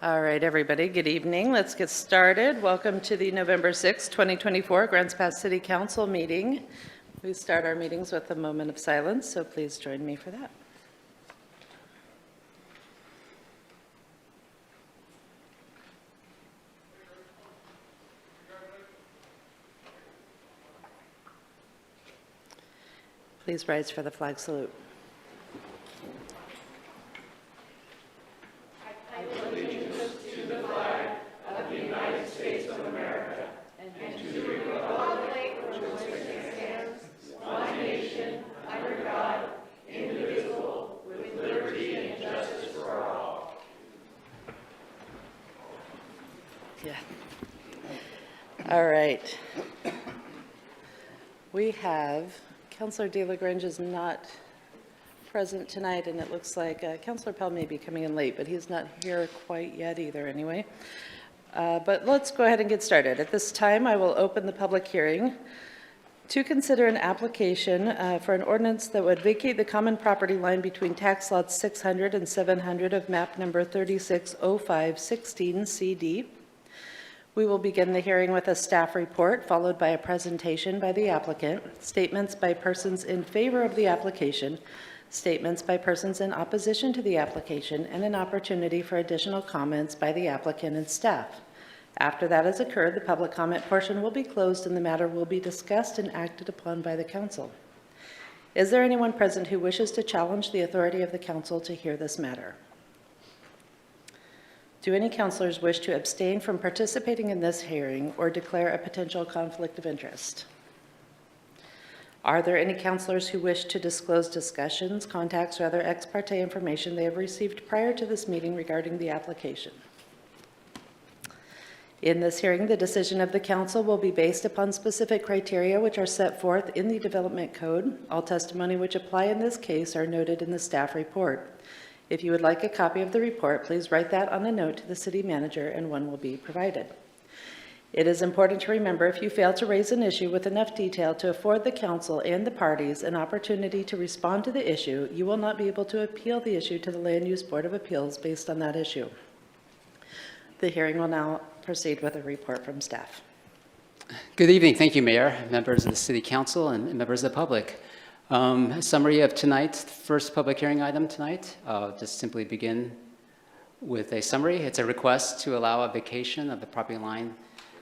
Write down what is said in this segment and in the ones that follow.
All right, everybody, good evening. Let's get started. Welcome to the November 6, 2024 Grants Pass City Council meeting. We start our meetings with a moment of silence, so please join me for that. Please rise for the flag salute. Yeah. All right. We have, Councillor DeLagrange is not present tonight, and it looks like Councillor Pell may be coming in late, but he's not here quite yet either anyway. But let's go ahead and get started. At this time, I will open the public hearing to consider an application for an ordinance that would vacate the common property line between tax lots 600 and 700 of map number 360516 CD. We will begin the hearing with a staff report, followed by a presentation by the applicant, statements by persons in favor of the application, statements by persons in opposition to the application, and an opportunity for additional comments by the applicant and staff. After that has occurred, the public comment portion will be closed and the matter will be discussed and acted upon by the council. Is there anyone present who wishes to challenge the authority of the council to hear this matter? Do any councilors wish to abstain from participating in this hearing or declare a potential conflict of interest? Are there any councilors who wish to disclose discussions, contacts, or other ex parte information they have received prior to this meeting regarding the application? In this hearing, the decision of the council will be based upon specific criteria which are set forth in the Development Code. All testimony which apply in this case are noted in the staff report. If you would like a copy of the report, please write that on a note to the city manager and one will be provided. It is important to remember if you fail to raise an issue with enough detail to afford the council and the parties an opportunity to respond to the issue, you will not be able to appeal the issue to the Land Use Board of Appeals based on that issue. The hearing will now proceed with a report from staff. Good evening. Thank you, Mayor, members of the City Council, and members of the public. A summary of tonight's first public hearing item tonight. I'll just simply begin with a summary. It's a request to allow a vacation of the property line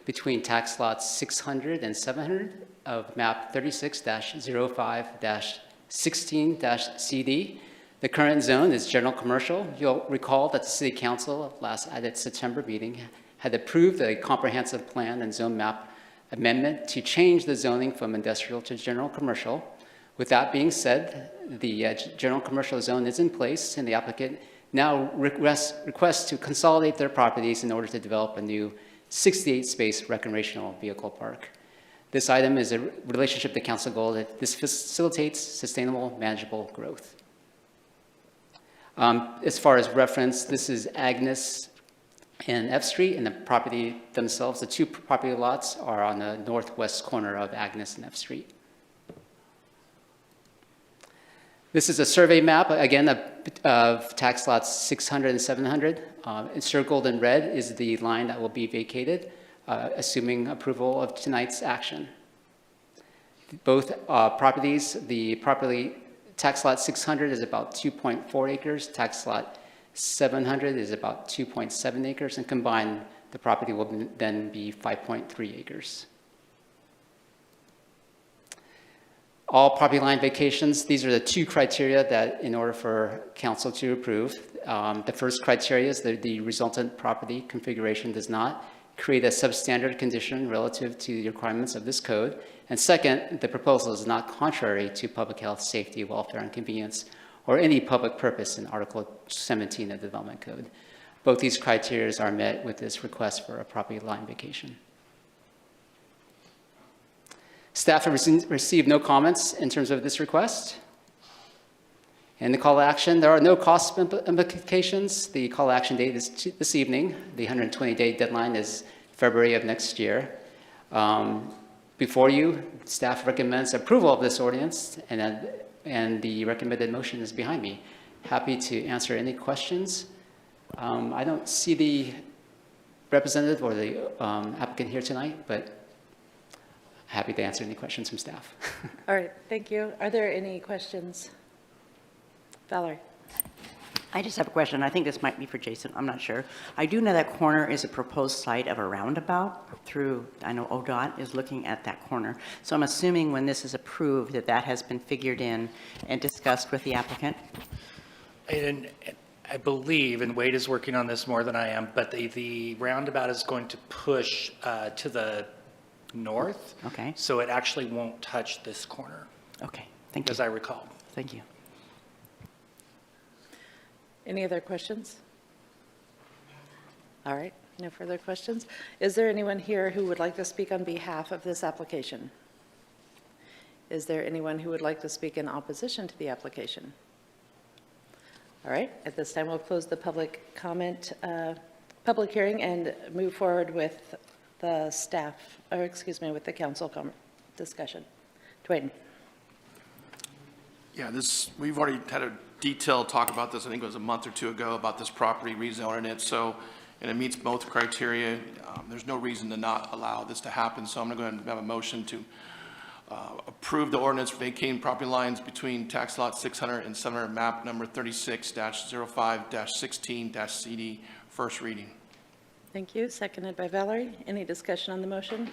between tax lots 600 and 700 of map 36-05-16-CD. The current zone is general commercial. You'll recall that the City Council last at its September meeting had approved a comprehensive plan and zone map amendment to change the zoning from industrial to general commercial. With that being said, the general commercial zone is in place, and the applicant now requests to consolidate their properties in order to develop a new 68-space recreational vehicle park. This item is a relationship to council goal that this facilitates sustainable, manageable growth. As far as reference, this is Agnes and F Street, and the property themselves, the two property lots are on the northwest corner of Agnes and F Street. This is a survey map, again, of tax lots 600 and 700. Encircled in red is the line that will be vacated, assuming approval of tonight's action. Both properties, the property tax lot 600 is about 2.4 acres, tax lot 700 is about 2.7 acres, and combined, the property will then be 5.3 acres. All property line vacations, these are the two criteria that in order for council to approve. The first criteria is that the resultant property configuration does not create a substandard condition relative to the requirements of this code. And second, the proposal is not contrary to public health, safety, welfare, and convenience, or any public purpose in Article 17 of the Development Code. Both these criteria are met with this request for a property line vacation. Staff have received no comments in terms of this request. And the call to action, there are no cost implications. The call to action date is this evening. The 120-day deadline is February of next year. Before you, staff recommends approval of this ordinance, and the recommended motion is behind me. Happy to answer any questions I don't see the representative or the applicant here tonight, but happy to answer any questions from staff. All right, thank you. Are there any questions? Valerie? I just have a question. I think this might be for Jason. I'm not sure. I do know that corner is a proposed site of a roundabout through, I know ODOT is looking at that corner. So I'm assuming when this is approved that that has been figured in and discussed with the applicant? And I believe, and Wade is working on this more than I am, but the roundabout is going to push to the north. Okay. So it actually won't touch this corner, Okay, thank you. as I recall. Thank you. Any other questions? All right, no further questions. Is there anyone here who would like to speak on behalf of this application? Is there anyone who would like to speak in opposition to the application? All right, at this time, we'll close the public comment, public hearing and move forward with the staff, or excuse me, with the council discussion. Dwayne. Yeah, we've already had a detailed talk about this, I think it was a month or two ago, about this property, rezoning it, and it meets both criteria. There's no reason to not allow this to happen, so I'm going to go ahead and have a motion to approve the ordinance vacating property lines between tax lot 600 and 700, map number 36-05-16-CD, first reading. Thank you. Seconded by Valerie. Any discussion on the motion?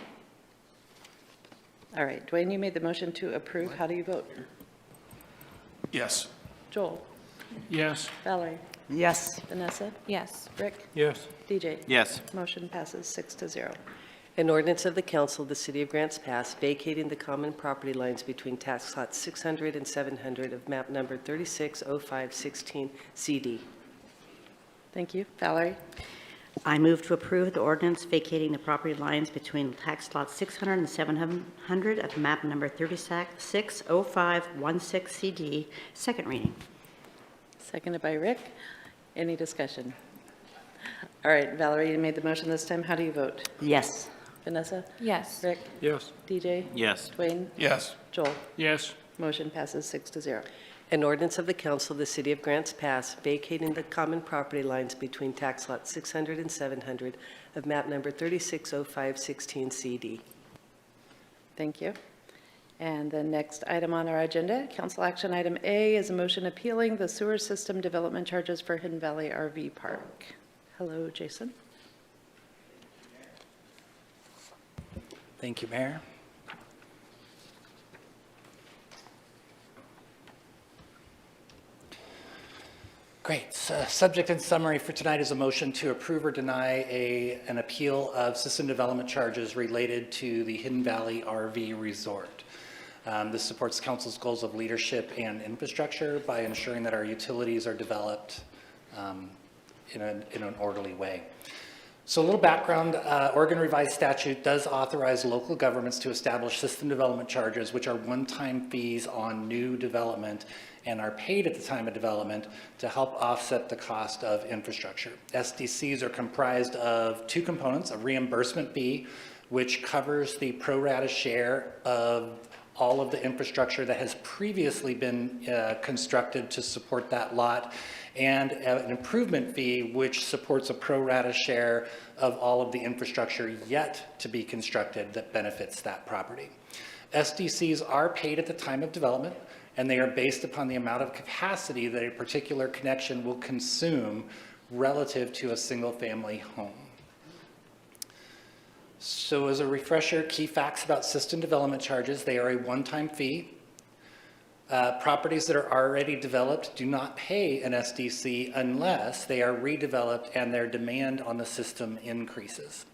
All right, Dwayne, you made the motion to approve. How do you vote? Yes. Joel? Yes. Valerie? Yes. Vanessa? Yes. Rick? Yes. DJ? Yes. Motion passes 6-0. An ordinance of the council of the city of Grants Pass vacating the common property lines between tax lots 600 and 700 of map number 360516 CD. Thank you. Valerie? I move to approve the ordinance vacating the property lines between tax lots 600 and 700 of map number 360516 CD, second reading. Seconded by Rick. Any discussion? All right, Valerie, you made the motion this time. How do you vote? Yes. Vanessa? Yes. Rick? Yes. DJ? Yes. Dwayne? Yes. Joel? Yes. Motion passes 6-0. An ordinance of the council of the city of Grants Pass vacating the common property lines between tax lots 600 and 700 of map number 360516 CD. Thank you. And the next item on our agenda, council action item A, is a motion appealing the sewer system development charges for Hidden Valley RV Park. Hello, Jason. Thank you, Mayor. Great. So, subject and summary for tonight is a motion to approve or deny an appeal of system development charges related to the Hidden Valley RV Resort. This supports council's goals of leadership and infrastructure by ensuring that our utilities are developed in an orderly way. So a little background, Oregon Revised Statute does authorize local governments to establish system development charges, which are one-time fees on new development and are paid at the time of development to help offset the cost of infrastructure. SDCs are comprised of two components: a reimbursement fee, which covers the pro rata share of all of the infrastructure that has previously been constructed to support that lot, and an improvement fee, which supports a pro rata share of all of the infrastructure yet to be constructed that benefits that property. SDCs are paid at the time of development, and they are based upon the amount of capacity that a particular connection will consume relative to a single-family home. So as a refresher, key facts about system development charges: they are a one-time fee. Properties that are already developed do not pay an SDC unless they are redeveloped and their demand on the system increases.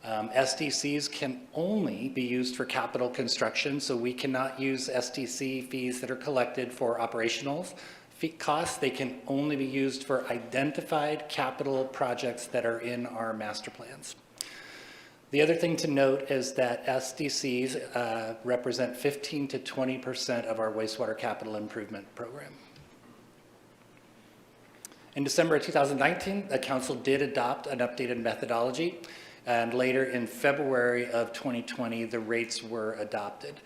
SDCs can only be used for capital construction, so we cannot use SDC fees that are collected for operational costs. They can only be used for identified capital projects that are in our master plans. The other thing to note is that SDCs represent 15 to 20% of our wastewater capital improvement program. In December of 2019, the council did adopt an updated methodology, and later in February of 2020, the rates were adopted.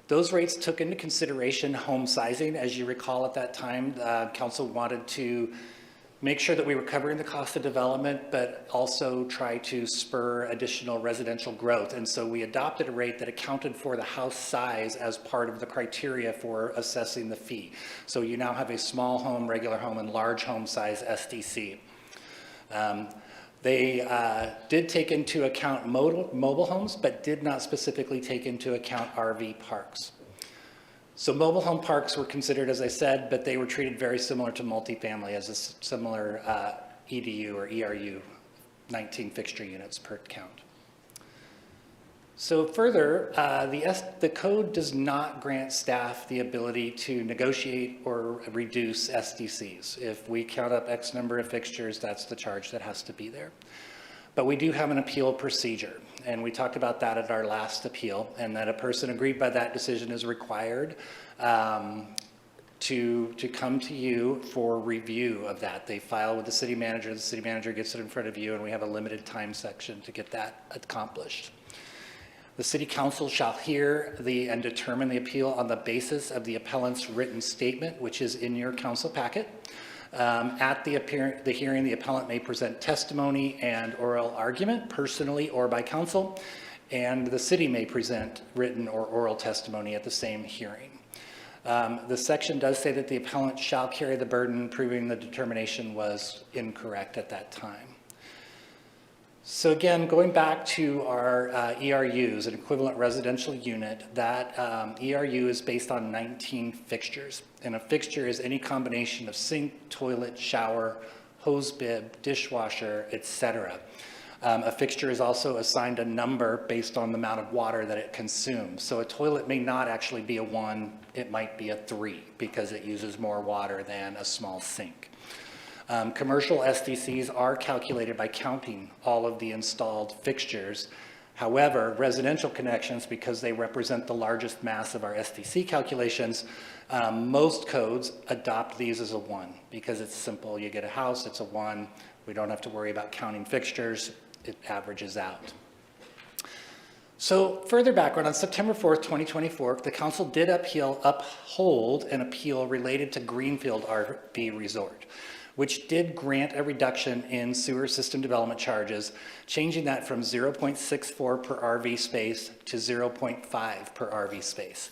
Those rates took into consideration home sizing. As you recall, at that time, council wanted to make sure that we were covering the cost of development, but also try to spur additional residential growth. And so we adopted a rate that accounted for the house size as part of the criteria for assessing the fee. So you now have a small home, regular home, and large home size SDC. They did take into account mobile homes, but did not specifically take into account RV parks. So mobile home parks were considered, as I said, but they were treated very similar to multifamily as a similar EDU or ERU, 19 fixture units per count. So further, the code does not grant staff the ability to negotiate or reduce SDCs. If we count up X number of fixtures, that's the charge that has to be there. But we do have an appeal procedure, and we talked about that at our last appeal, and that a person aggrieved by that decision is required to come to you for review of that. They file with the city manager gets it in front of you, and we have a limited time section to get that accomplished. The city council shall hear and determine the appeal on the basis of the appellant's written statement, which is in your council packet. At the hearing, the appellant may present testimony and oral argument, personally or by counsel, and the city may present written or oral testimony at the same hearing. The section does say that the appellant shall carry the burden proving the determination was incorrect at that time. So again, going back to our ERUs, an equivalent residential unit, that ERU is based on 19 fixtures. And a fixture is any combination of sink, toilet, shower, hose bib, dishwasher, etc. A fixture is also assigned a number based on the amount of water that it consumes. So a toilet may not actually be a 1, it might be a 3 because it uses more water than a small sink. Commercial SDCs are calculated by counting all of the installed fixtures. However, residential connections, because they represent the largest mass of our SDC calculations, most codes adopt these as a 1 because it's simple. You get a house, it's a 1. We don't have to worry about counting fixtures. It averages out. So further background, on September 4th, 2024, the council did uphold an appeal related to Greenfield RV Resort, which did grant a reduction in sewer system development charges, changing that from 0.64 per RV space to 0.5 per RV space.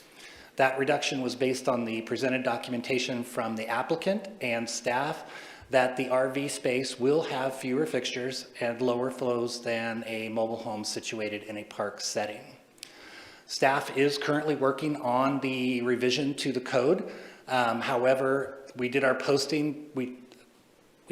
That reduction was based on the presented documentation from the applicant and staff that the RV space will have fewer fixtures and lower flows than a mobile home situated in a park setting. Staff is currently working on the revision to the code. However, we did our posting. We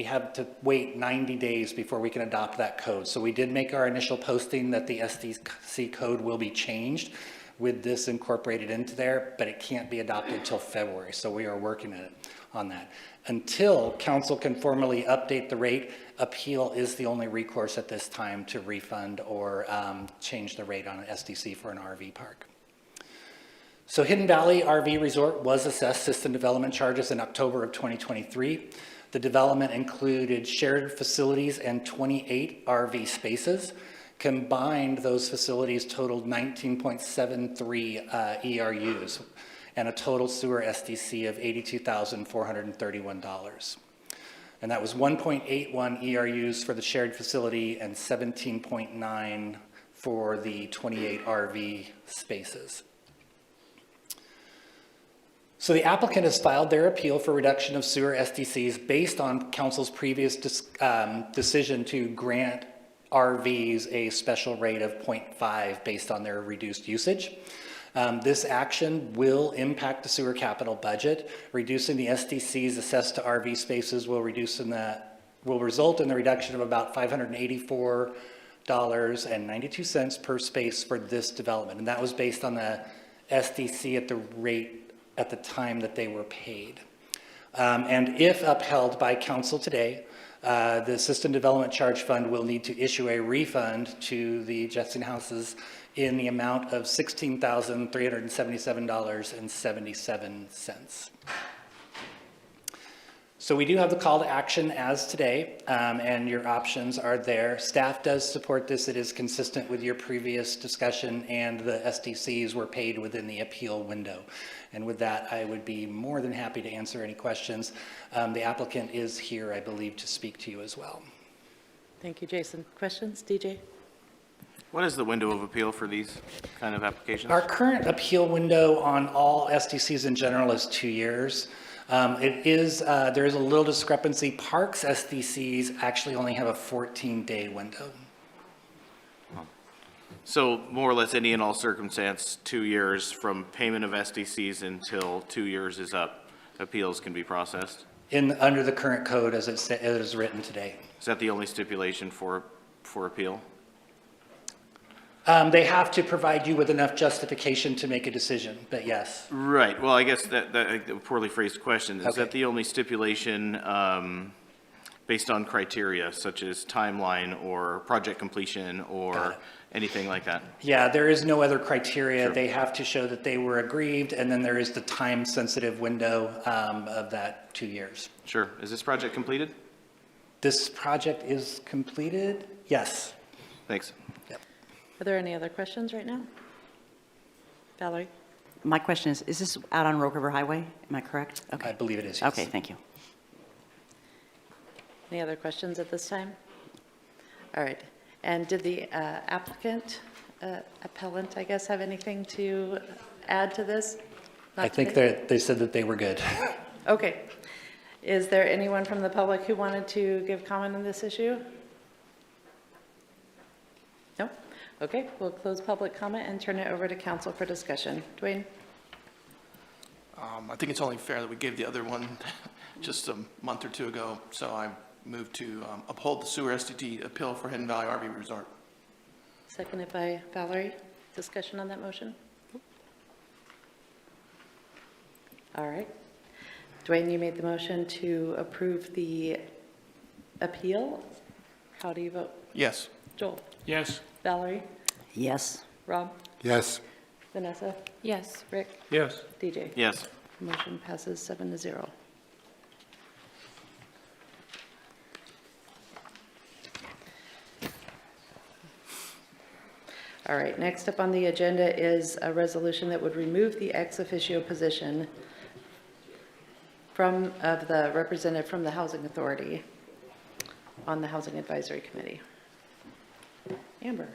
have to wait 90 days before we can adopt that code. So we did make our initial posting that the SDC code will be changed with this incorporated into there, but it can't be adopted until February. So we are working on that. Until council can formally update the rate, appeal is the only recourse at this time to refund or change the rate on an SDC for an RV park. So Hidden Valley RV Resort was assessed system development charges in October of 2023. The development included shared facilities and 28 RV spaces. Combined, those facilities totaled 19.73 ERUs and a total sewer SDC of $82,431. And that was 1.81 ERUs for the shared facility and 17.9 for the 28 RV spaces. So the applicant has filed their appeal for reduction of sewer SDCs based on council's previous decision to grant RVs a special rate of 0.5 based on their reduced usage. This action will impact the sewer capital budget. Reducing the SDCs assessed to RV spaces will result in the reduction of about $584.92 per space for this development. And that was based on the SDC at the rate at the time that they were paid. And if upheld by council today, the System Development Charge Fund will need to issue a refund to the Jetsons houses in the amount of $16,377.77. So we do have the call to action as today, and your options are there. Staff does support this. It is consistent with your previous discussion, and the SDCs were paid within the appeal window. And with that, I would be more than happy to answer any questions. The applicant is here, I believe, to speak to you as well. Thank you, Jason. Questions, DJ? What is the window of appeal for these kind of applications? Our current appeal window on all SDCs in general is 2 years. There is a little discrepancy. Parks SDCs actually only have a 14-day window. So more or less any and all circumstance, 2 years from payment of SDCs until 2 years is up, appeals can be processed? Under the current code as it is written today. Is that the only stipulation for appeal? They have to provide you with enough justification to make a decision, but yes. Right, well, I guess that a poorly phrased question. Is Okay. that the only stipulation based on criteria such as timeline or project completion Got or it. anything like that? Yeah, there is no other criteria. Sure. They have to show that they were aggrieved, and then there is the time-sensitive window of that 2 years. Sure, is this project completed? This project is completed? Yes. Thanks. Yep. Are there any other questions right now? Valerie? My question is this out on Rogue River Highway? Am I correct? I Okay. believe it is, yes. Okay, thank you. Any other questions at this time? All right. And did the applicant, appellant, I guess, have anything to add to this? I Not think today? they said that they were good. Okay. Is there anyone from the public who wanted to give comment on this issue? No? Okay, we'll close public comment and turn it over to council for discussion. Dwayne? I think it's only fair that we gave the other one just a month or two ago, so I move to uphold the sewer SDT appeal for Hidden Valley RV Resort. Seconded by Valerie. Discussion on that motion? All right. Dwayne, you made the motion to approve the appeal. How do you vote? Yes. Joel? Yes. Valerie? Yes. Rob? Yes. Vanessa? Yes. Rick? Yes. DJ? Yes. Motion passes 7-0. All right, next up on the agenda is a resolution that would remove the ex-officio position of the representative from the Housing Authority on the Housing Advisory Committee. Amber.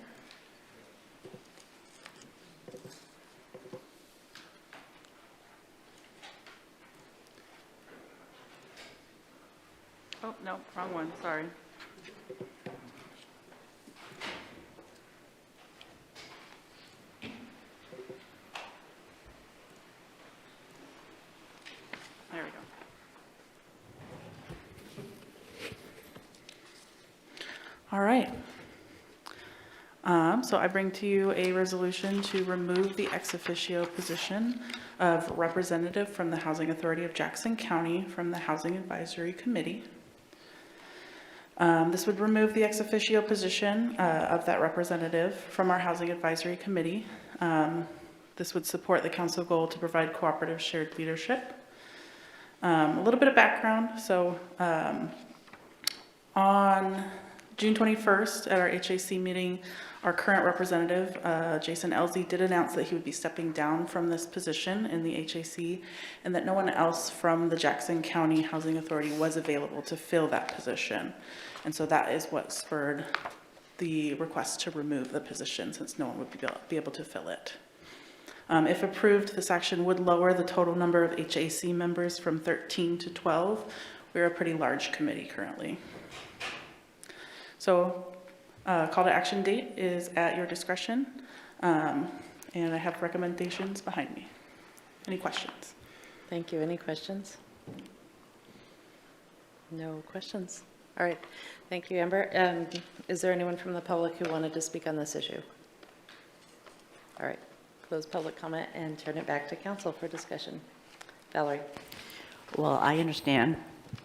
Oh, no, wrong one, sorry. There we go. All right. So I bring to you a resolution to remove the ex officio position of representative from the Housing Authority of Jackson County from the Housing Advisory Committee. This would remove the ex officio position of that representative from our Housing Advisory Committee. This would support the council goal to provide cooperative shared leadership. A little bit of background. So on June 21st at our HAC meeting, our current representative, Jason Elzey, did announce that he would be stepping down from this position in the HAC and that no one else from the Jackson County Housing Authority was available to fill that position. And so that is what spurred the request to remove the position, since no one would be able to fill it. If approved, this action would lower the total number of HAC members from 13 to 12. We're a pretty large committee currently. So call to action date is at your discretion, and I have recommendations behind me. Any questions? Thank you. Any questions? No questions. All right. Thank you, Amber. Is there anyone from the public who wanted to speak on this issue? All right. Close public comment and turn it back to council for discussion. Valerie? Well, I understand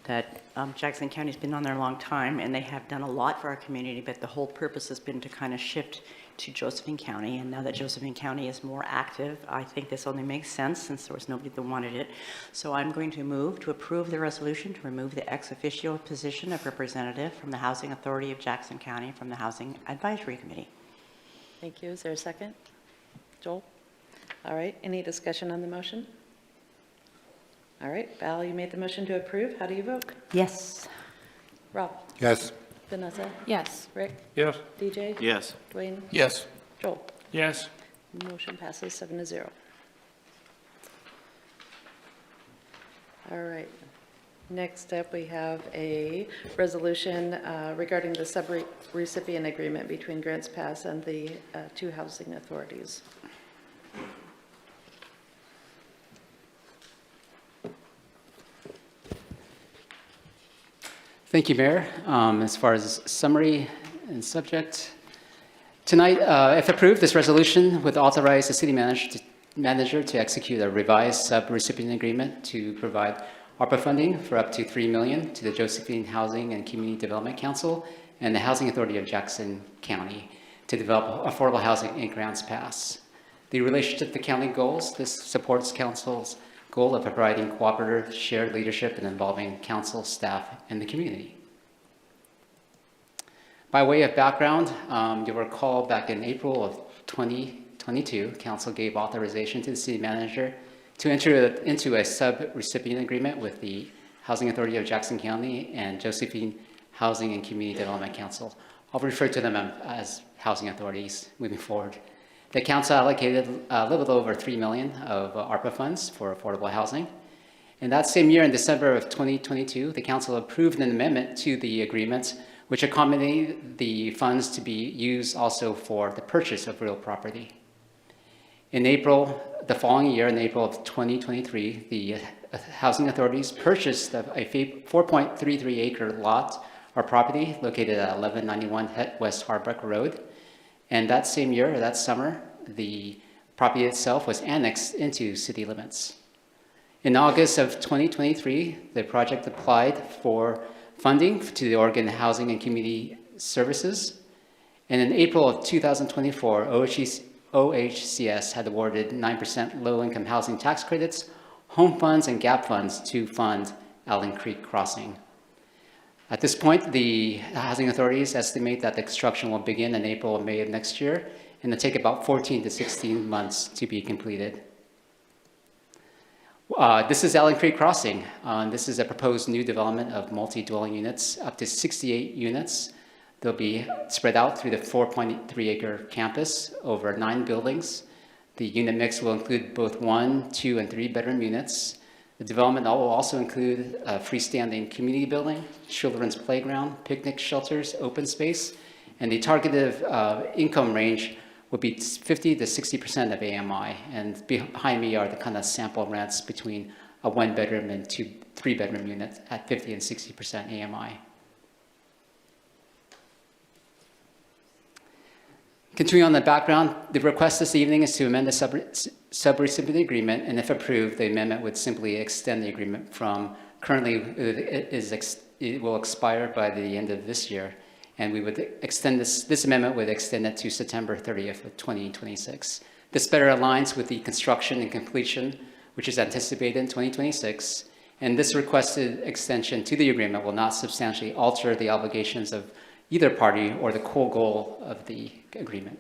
that Jackson County's been on there a long time, and they have done a lot for our community, but the whole purpose has been to kind of shift to Josephine County, and now that Josephine County is more active, I think this only makes sense since there was nobody that wanted it. So I'm going to move to approve the resolution to remove the ex-officio position of representative from the Housing Authority of Jackson County from the Housing Advisory Committee. Thank you. Is there a second? Joel? All right. Any discussion on the motion? All right. Val, you made the motion to approve. How do you vote? Yes. Rob? Yes. Vanessa? Yes. Rick? Yes. DJ? Yes. Dwayne? Yes. Joel? Yes. Motion passes 7-0. All right. Next up, we have a resolution regarding the subrecipient agreement between Grants Pass and the two housing authorities. Thank you, Mayor. As far as summary and subject, tonight, if approved, this resolution would authorize the city manager to execute a revised subrecipient agreement to provide ARPA funding for up to $3 million to the Josephine Housing and Community Development Council and the Housing Authority of Jackson County to develop affordable housing in Grants Pass. The relationship to county goals, this supports council's goal of providing cooperative shared leadership and involving council, staff, and the community. By way of background, you'll recall back in April of 2022, council gave authorization to the city manager to enter into a subrecipient agreement with the Housing Authority of Jackson County and Josephine Housing and Community Development Council. I'll refer to them as housing authorities moving forward. The council allocated a little over $3 million of ARPA funds for affordable housing. And that same year, in December of 2022, the council approved an amendment to the agreement, which accommodated the funds to be used also for the purchase of real property. In April, the following year, in April of 2023, the housing authorities purchased a 4.33 acre lot or property located at 1191 West Harbrook Road. And that same year, or that summer, the property itself was annexed into city limits. In August of 2023, the project applied for funding to the Oregon Housing and Community Services. And in April of 2024, OHCS had awarded 9% low-income housing tax credits, home funds, and gap funds to fund Allen Creek Crossing. At this point, the housing authorities estimate that the construction will begin in April or May of next year, and it'll take about 14 to 16 months to be completed. This is Allen Creek Crossing. This is a proposed new development of multi-dwelling units, up to 68 units. They'll be spread out through the 4.3 acre campus over 9 buildings. The unit mix will include both 1, 2, and 3 bedroom units. The development will also include a freestanding community building, children's playground, picnic shelters, open space, and the targeted income range would be 50 to 60% of AMI. And behind me are the kind of sample rents between a 1-bedroom and 2, 3-bedroom unit at 50 and 60% AMI. Continuing on the background, the request this evening is to amend the subrecipient agreement, and if approved, the amendment would simply extend the agreement from currently it will expire by the end of this year, and we would extend this amendment would extend it to September 30th of 2026. This better aligns with the construction and completion, which is anticipated in 2026, and this requested extension to the agreement will not substantially alter the obligations of either party or the core goal of the agreement.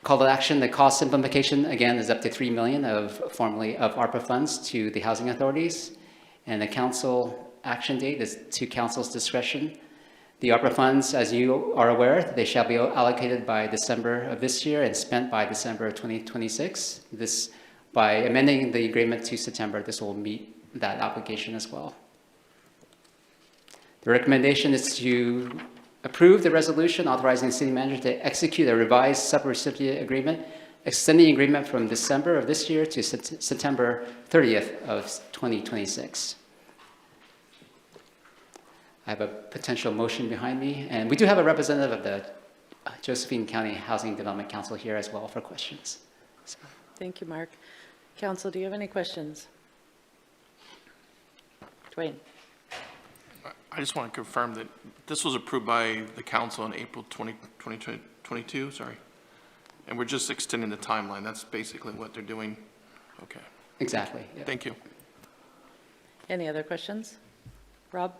Call to action, the cost simplification, again, is up to $3 million of ARPA funds to the housing authorities, and the council action date is to council's discretion. The ARPA funds, as you are aware, they shall be allocated by December of this year and spent by December of 2026. This, by amending the agreement to September, this will meet that obligation as well. The recommendation is to approve the resolution authorizing the city manager to execute a revised subrecipient agreement, extending the agreement from December of this year to September 30th of 2026. I have a potential motion behind me, and we do have a representative of the Josephine County Housing Development Council here as well for questions. So. Thank you, Mark. Council, do you have any questions? Dwayne? I just want to confirm that this was approved by the council in April 2022, sorry. And we're just extending the timeline. That's basically what they're doing. Okay. Exactly. Yeah. Thank you. Any other questions? Rob?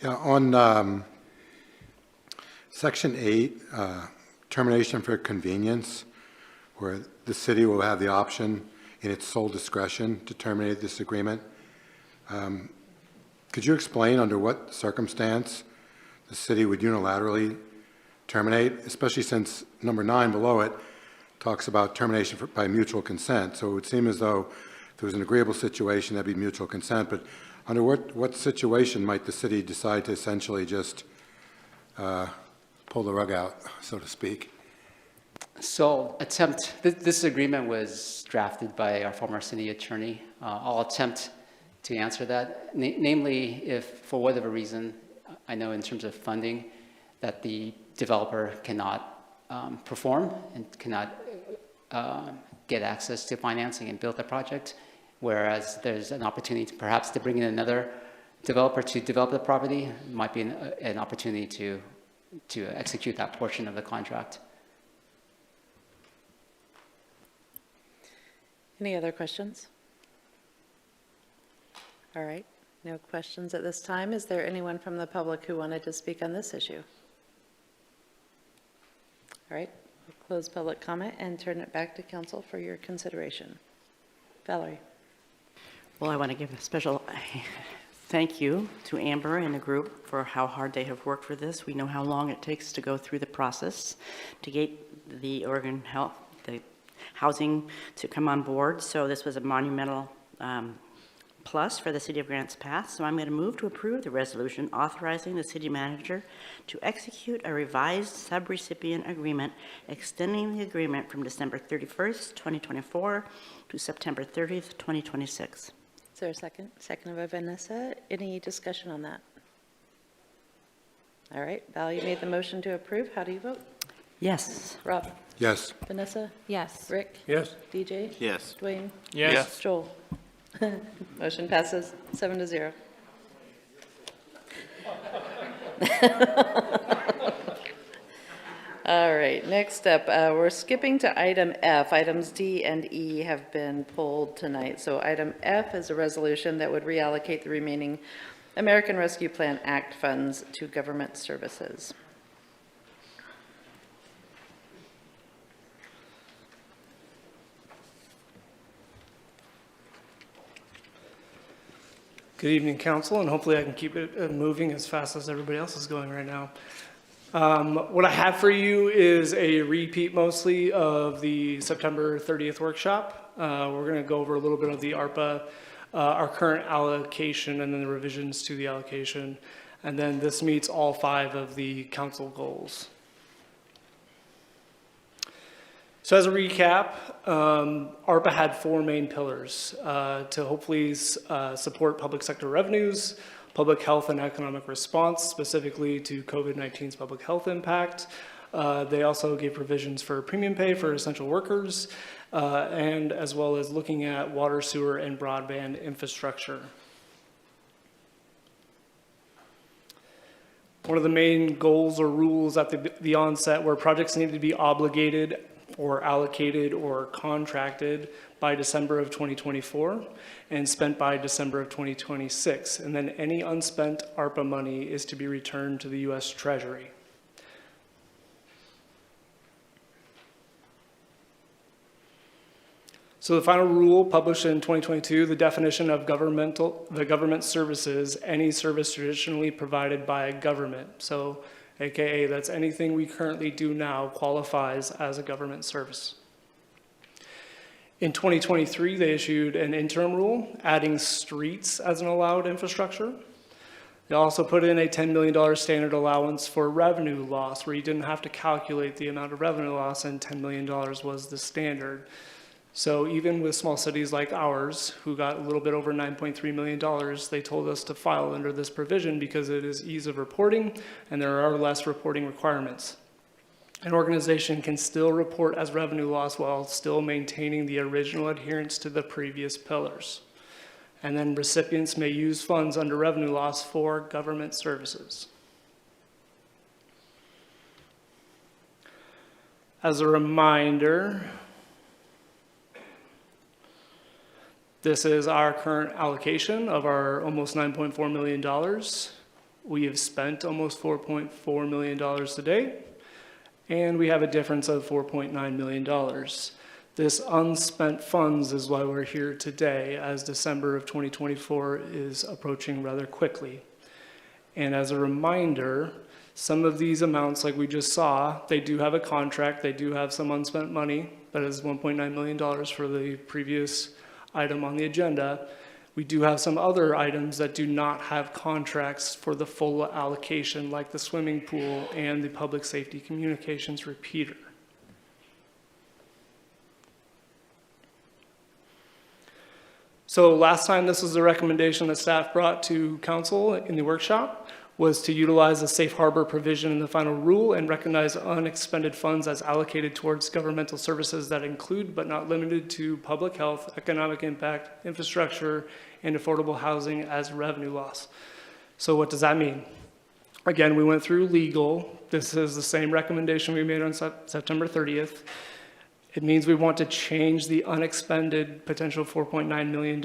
Yeah, on Section 8, termination for convenience, where the city will have the option in its sole discretion to terminate this agreement. Could you explain under what circumstance the city would unilaterally terminate, especially since number 9 below it talks about termination by mutual consent? So it would seem as though if it was an agreeable situation, that'd be mutual consent, but under what situation might the city decide to essentially just pull the rug out, so to speak? So this agreement was drafted by our former city attorney. I'll attempt to answer that. Namely, if for whatever reason, I know in terms of funding, that the developer cannot perform and cannot get access to financing and build the project, whereas there's an opportunity perhaps to bring in another developer to develop the property, might be an opportunity to execute that portion of the contract. Any other questions? All right, no questions at this time. Is there anyone from the public who wanted to speak on this issue? All right, we'll close public comment and turn it back to council for your consideration. Valerie. Well, I want to give a special thank you to Amber and the group for how hard they have worked for this. We know how long it takes to go through the process to get the Oregon Health, the housing to come on board. So this was a monumental plus for the City of Grants Pass. So I'm going to move to approve the resolution authorizing the city manager to execute a revised subrecipient agreement, extending the agreement from December 31st, 2024 to September 30th, 2026. Is there a second? Second by Vanessa. Any discussion on that? All right, Val, you made the motion to approve. How do you vote? Yes. Rob? Yes. Vanessa? Yes. Rick? Yes. DJ? Yes. Dwayne? Yes. Joel? Motion passes 7-0. All right, next up, we're skipping to item F. Items D and E have been pulled tonight. So item F is a resolution that would reallocate the remaining American Rescue Plan Act funds to government services. Good evening, council, and hopefully I can keep it moving as fast as everybody else is going right now. What I have for you is a repeat mostly of the September 30th workshop. We're going to go over a little bit of the ARPA, our current allocation, and then the revisions to the allocation. And then this meets all 5 of the council goals. So as a recap, ARPA had 4 main pillars to hopefully support public sector revenues, public health and economic response, specifically to COVID-19's public health impact. They also gave provisions for premium pay for essential workers, and as well as looking at water, sewer, and broadband infrastructure. One of the main goals or rules at the onset were projects needed to be obligated or allocated or contracted by December of 2024 and spent by December of 2026. And then any unspent ARPA money is to be returned to the U.S. Treasury. So the final rule published in 2022, the definition of the government services, any service traditionally provided by a government. So AKA, that's anything we currently do now qualifies as a government service. In 2023, they issued an interim rule, adding streets as an allowed infrastructure. They also put in a $10 million standard allowance for revenue loss, where you didn't have to calculate the amount of revenue loss, and $10 million was the standard. So even with small cities like ours, who got a little bit over $9.3 million, they told us to file under this provision because it is ease of reporting and there are less reporting requirements. An organization can still report as revenue loss while still maintaining the original adherence to the previous pillars. And then recipients may use funds under revenue loss for government services. As a reminder, this is our current allocation of our almost $9.4 million. We have spent almost $4.4 million to date, and we have a difference of $4.9 million. This unspent funds is why we're here today, as December of 2024 is approaching rather quickly. And as a reminder, some of these amounts, like we just saw, they do have a contract, they do have some unspent money. That is $1.9 million for the previous item on the agenda. We do have some other items that do not have contracts for the full allocation, like the swimming pool and the public safety communications repeater. So last time, this was the recommendation that staff brought to council in the workshop, was to utilize the safe harbor provision in the final rule and recognize unexpended funds as allocated towards governmental services that include but not limited to public health, economic impact, infrastructure, and affordable housing as revenue loss. So what does that mean? Again, we went through legal. This is the same recommendation we made on September 30th. It means we want to change the unexpended potential $4.9 million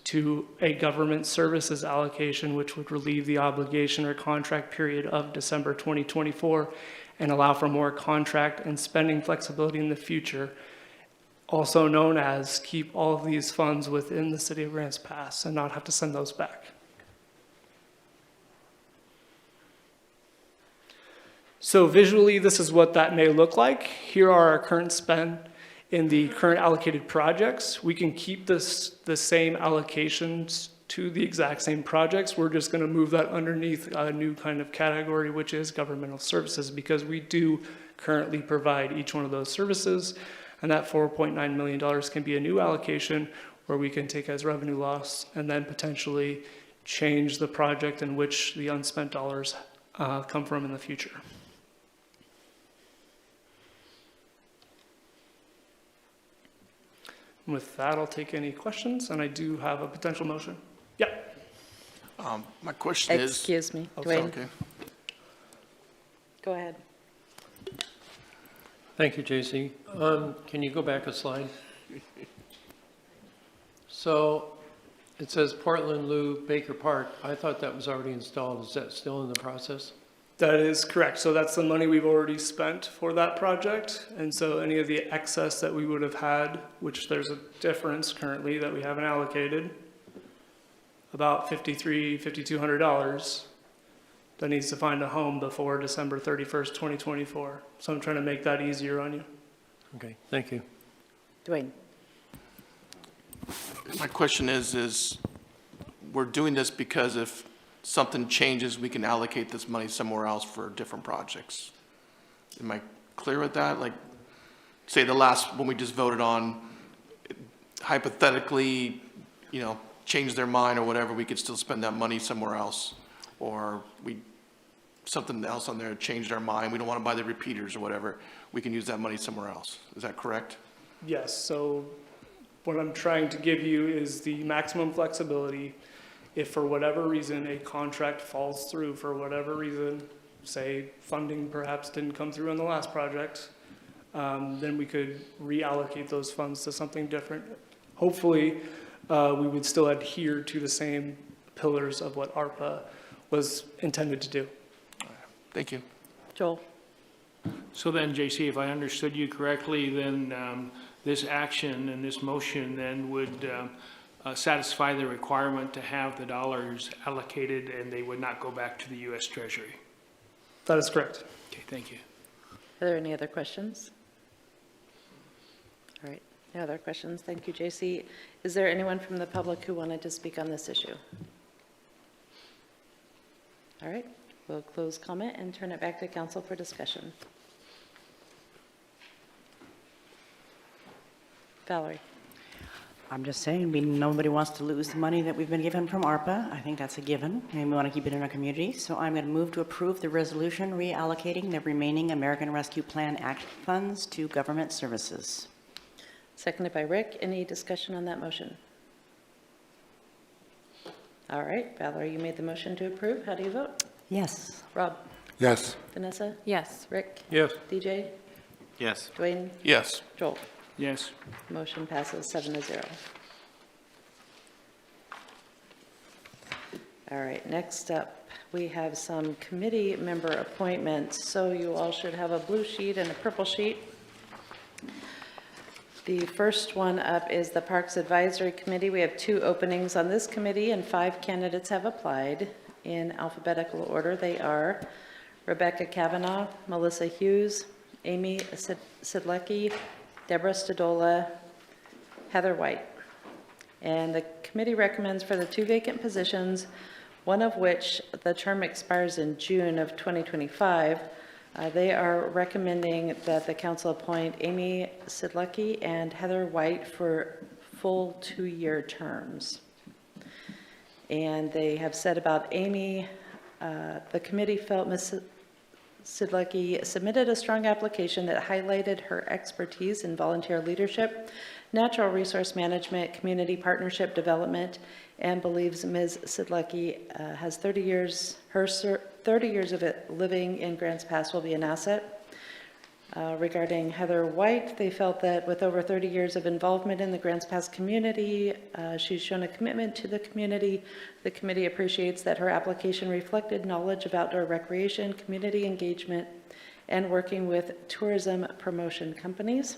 to a government services allocation, which would relieve the obligation or contract period of December 2024 and allow for more contract and spending flexibility in the future, also known as keep all of these funds within the City of Grants Pass and not have to send those back. So visually, this is what that may look like. Here are our current spend in the current allocated projects. We can keep the same allocations to the exact same projects. We're just going to move that underneath a new kind of category, which is governmental services, because we do currently provide each one of those services. And that $4.9 million can be a new allocation where we can take as revenue loss and then potentially change the project in which the unspent dollars come from in the future. With that, I'll take any questions, and I do have a potential motion. Yeah. My question is. Excuse me, Oh, Dwayne, Okay. go ahead. Thank you, JC. Can you go back a slide? So it says Portland Lou Baker Park. I thought that was already installed. Is that still in the process? That is correct. So that's the money we've already spent for that project. And so any of the excess that we would have had, which there's a difference currently that we haven't allocated, about $5,200, that needs to find a home before December 31st, 2024. So I'm trying to make that easier on you. Okay, thank you. Dwayne. My question is we're doing this because if something changes, we can allocate this money somewhere else for different projects. Am I clear with that? Like, say the last one we just voted on, hypothetically, change their mind or whatever, we could still spend that money somewhere else. Or something else on there changed our mind, we don't want to buy the repeaters or whatever, we can use that money somewhere else. Is that correct? Yes, so what I'm trying to give you is the maximum flexibility. If for whatever reason a contract falls through, for whatever reason, say funding perhaps didn't come through on the last project, then we could reallocate those funds to something different. Hopefully, we would still adhere to the same pillars of what ARPA was intended to do. Thank you. Joel. So then, JC, if I understood you correctly, then this action and this motion then would satisfy the requirement to have the dollars allocated and they would not go back to the U.S. Treasury. That is correct. Okay, thank you. Are there any other questions? All right, no other questions. Thank you, JC. Is there anyone from the public who wanted to speak on this issue? All right, we'll close comment and turn it back to council for discussion. Valerie. I'm just saying, nobody wants to lose the money that we've been given from ARPA. I think that's a given, and we want to keep it in our community. So I'm going to move to approve the resolution reallocating the remaining American Rescue Plan Act funds to government services. Seconded by Rick. Any discussion on that motion? All right, Valerie, you made the motion to approve. How do you vote? Yes. Rob? Yes. Vanessa? Yes. Rick? Yes. DJ? Yes. Dwayne? Yes. Joel? Yes. Motion passes 7-0. All right, next up, we have some committee member appointments. So you all should have a blue sheet and a purple sheet. The first one up is the Parks Advisory Committee. We have 2 openings on this committee, and 5 candidates have applied. In alphabetical order, they are Rebecca Kavanaugh, Melissa Hughes, Amy Sidlecki, Deborah Stodola, Heather White. And the committee recommends for the 2 vacant positions, one of which the term expires in June of 2025. They are recommending that the council appoint Amy Sidlecki and Heather White for full 2-year terms. And they have said about Amy, the committee felt Ms. Sidlecki submitted a strong application that highlighted her expertise in volunteer leadership, natural resource management, community partnership development, and believes Ms. Sidlecki has 30 years, her 30 years of it living in Grants Pass will be an asset. Regarding Heather White, they felt that with over 30 years of involvement in the Grants Pass community, she's shown a commitment to the community. The committee appreciates that her application reflected knowledge of outdoor recreation, community engagement, and working with tourism promotion companies.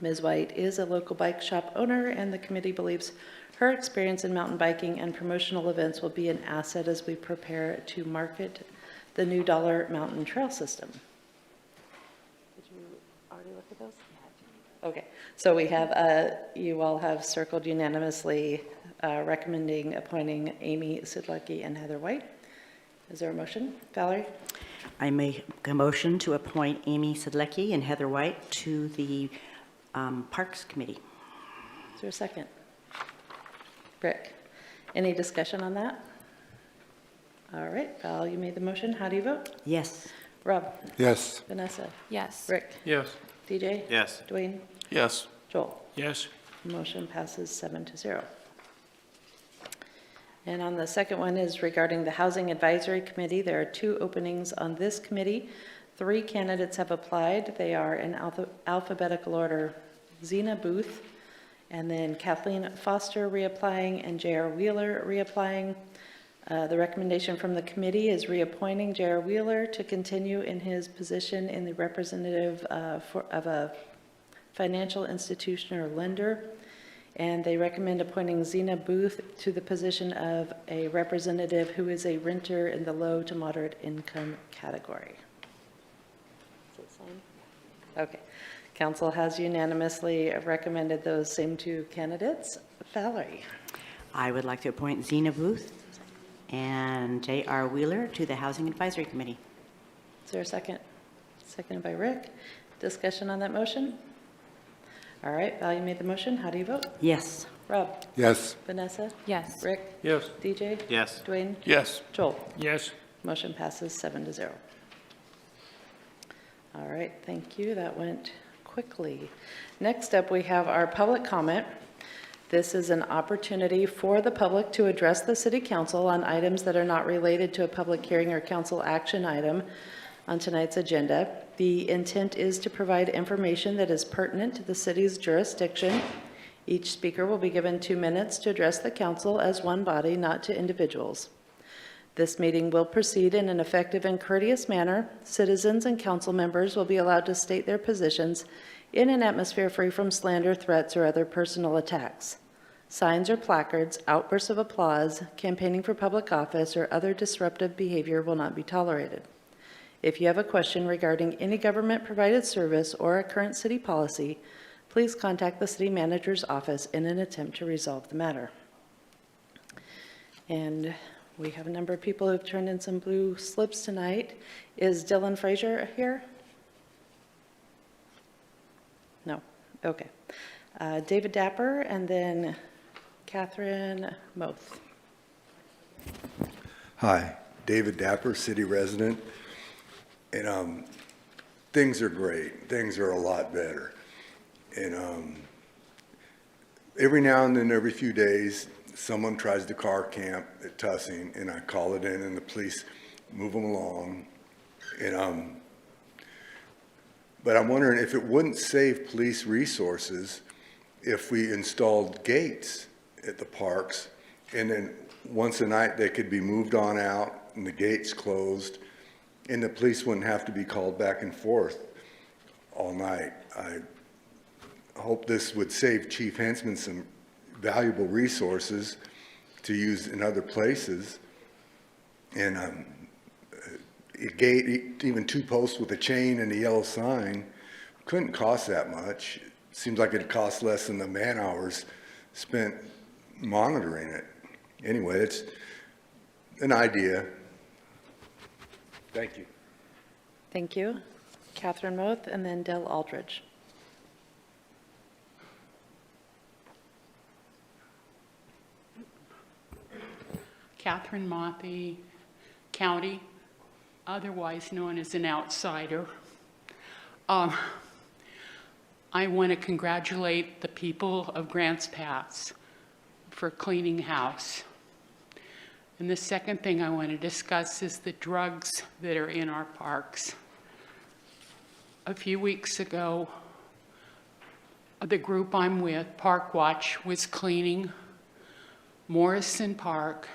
Ms. White is a local bike shop owner, and the committee believes her experience in mountain biking and promotional events will be an asset as we prepare to market the new Dollar Mountain Trail system. Did you already look at those? Okay, so we have, you all have circled unanimously recommending appointing Amy Sidlecki and Heather White. Is there a motion? Valerie? I make a motion to appoint Amy Sidlecki and Heather White to the Parks Committee. Is there a second? Rick? Any discussion on that? All right, Val, you made the motion. How do you vote? Yes. Rob? Yes. Vanessa? Yes. Rick? Yes. DJ? Yes. Dwayne? Yes. Joel? Yes. Motion passes 7-0. And on the second one is regarding the Housing Advisory Committee. There are 2 openings on this committee. 3 candidates have applied. They are in alphabetical order: Zena Booth, and then Kathleen Foster reapplying, and J.R. Wheeler reapplying. The recommendation from the committee is reappointing J.R. Wheeler to continue in his position in the representative of a financial institution or lender. And they recommend appointing Zena Booth to the position of a representative who is a renter in the low to moderate income category. Is it same? Okay. Council has unanimously recommended those same 2 candidates. Valerie? I would like to appoint Zena Booth and J.R. Wheeler to the Housing Advisory Committee. Is there a second? Seconded by Rick. Discussion on that motion? All right, Val, you made the motion. How do you vote? Yes. Rob? Yes. Vanessa? Yes. Rick? Yes. DJ? Yes. Dwayne? Yes. Joel? Yes. Motion passes 7-0. All right, thank you. That went quickly. Next up, we have our public comment. This is an opportunity for the public to address the City Council on items that are not related to a public hearing or council action item on tonight's agenda. The intent is to provide information that is pertinent to the city's jurisdiction. Each speaker will be given 2 minutes to address the council as one body, not to individuals. This meeting will proceed in an effective and courteous manner. Citizens and council members will be allowed to state their positions in an atmosphere free from slander, threats, or other personal attacks. Signs or placards, outbursts of applause, campaigning for public office, or other disruptive behavior will not be tolerated. If you have a question regarding any government-provided service or a current city policy, please contact the city manager's office in an attempt to resolve the matter. And we have a number of people who've turned in some blue slips tonight. Is Dylan Frazier here? No. Okay. David Dapper, and then Catherine Moth. Hi, David Dapper, city resident. And things are great. Things are a lot better. And every now and then, every few days, someone tries to car camp at Tussing, and I call it in, and the police move them along. And, but I'm wondering if it wouldn't save police resources if we installed gates at the parks, and then once a night they could be moved on out and the gates closed, and the police wouldn't have to be called back and forth all night. I hope this would save Chief Hensman some valuable resources to use in other places. And a gate, even 2 posts with a chain and a yellow sign, couldn't cost that much. It seems like it'd cost less than the man hours spent monitoring it. Anyway, it's an idea. Thank you. Thank you. Catherine Moth, and then Dell Aldridge. Catherine Mothi, County, otherwise known as an outsider. I want to congratulate the people of Grants Pass for cleaning house. And the second thing I want to discuss is the drugs that are in our parks. A few weeks ago, the group I'm with, Park Watch, was cleaning Morrison Park,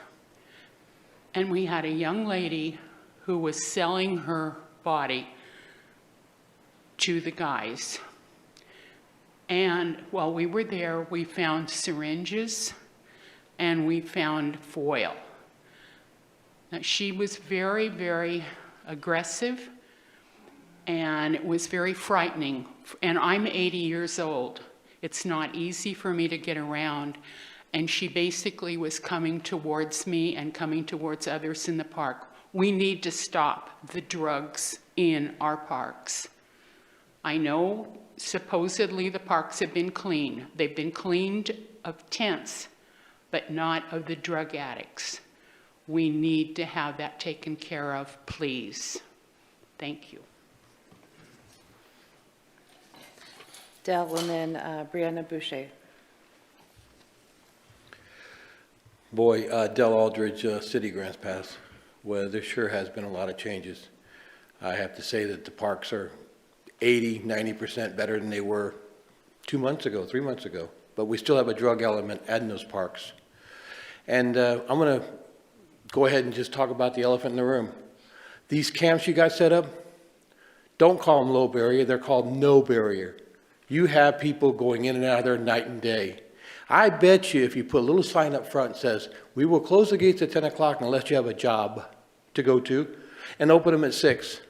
and we had a young lady who was selling her body to the guys. And while we were there, we found syringes and we found foil. Now, she was very, very aggressive, and it was very frightening. And I'm 80 years old. It's not easy for me to get around. And she basically was coming towards me and coming towards others in the park. We need to stop the drugs in our parks. I know supposedly the parks have been cleaned. They've been cleaned of tents, but not of the drug addicts. We need to have that taken care of, please. Thank you. Dell, and then Brianna Boucher. Boy, Dell Aldridge, City Grants Pass. Well, there sure has been a lot of changes. I have to say that the parks are 80, 90% better than they were 2 months ago, 3 months ago. But we still have a drug element in those parks. And I'm going to go ahead and just talk about the elephant in the room. These camps you guys set up, don't call them low barrier, they're called no barrier. You have people going in and out of there night and day. I bet you if you put a little sign up front that says, we will close the gates at 10 o'clock unless you have a job to go to, and open them at 6,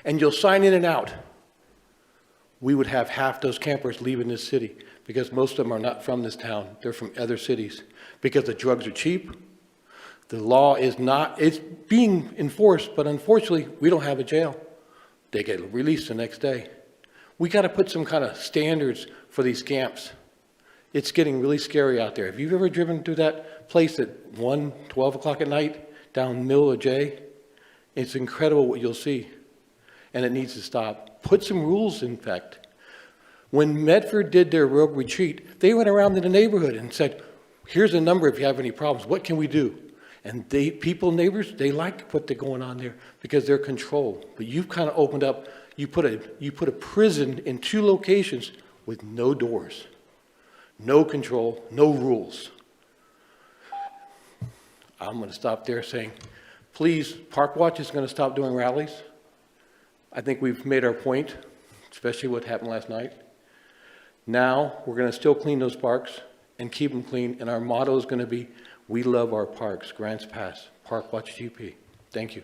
and you'll sign in and out, we would have half those campers leaving this city, because most of them are not from this town, they're from other cities, because the drugs are cheap, the law is not, it's being enforced, but unfortunately, we don't have a jail. They get released the next day. We got to put some kind of standards for these camps. It's getting really scary out there. If you've ever driven through that place at 1, 12 o'clock at night, down the middle of J, it's incredible what you'll see. And it needs to stop. Put some rules, in fact. When Medford did their rogue retreat, they went around in the neighborhood and said, here's a number if you have any problems. What can we do? And neighbors, they like what they're going on there because they're controlled. But you've kind of opened up, you put a prison in 2 locations with no doors. No control, no rules. I'm going to stop there saying, please, Park Watch is going to stop doing rallies. I think we've made our point, especially what happened last night. Now, we're going to still clean those parks and keep them clean, and our motto is going to be, we love our parks, Grants Pass, Park Watch GP. Thank you.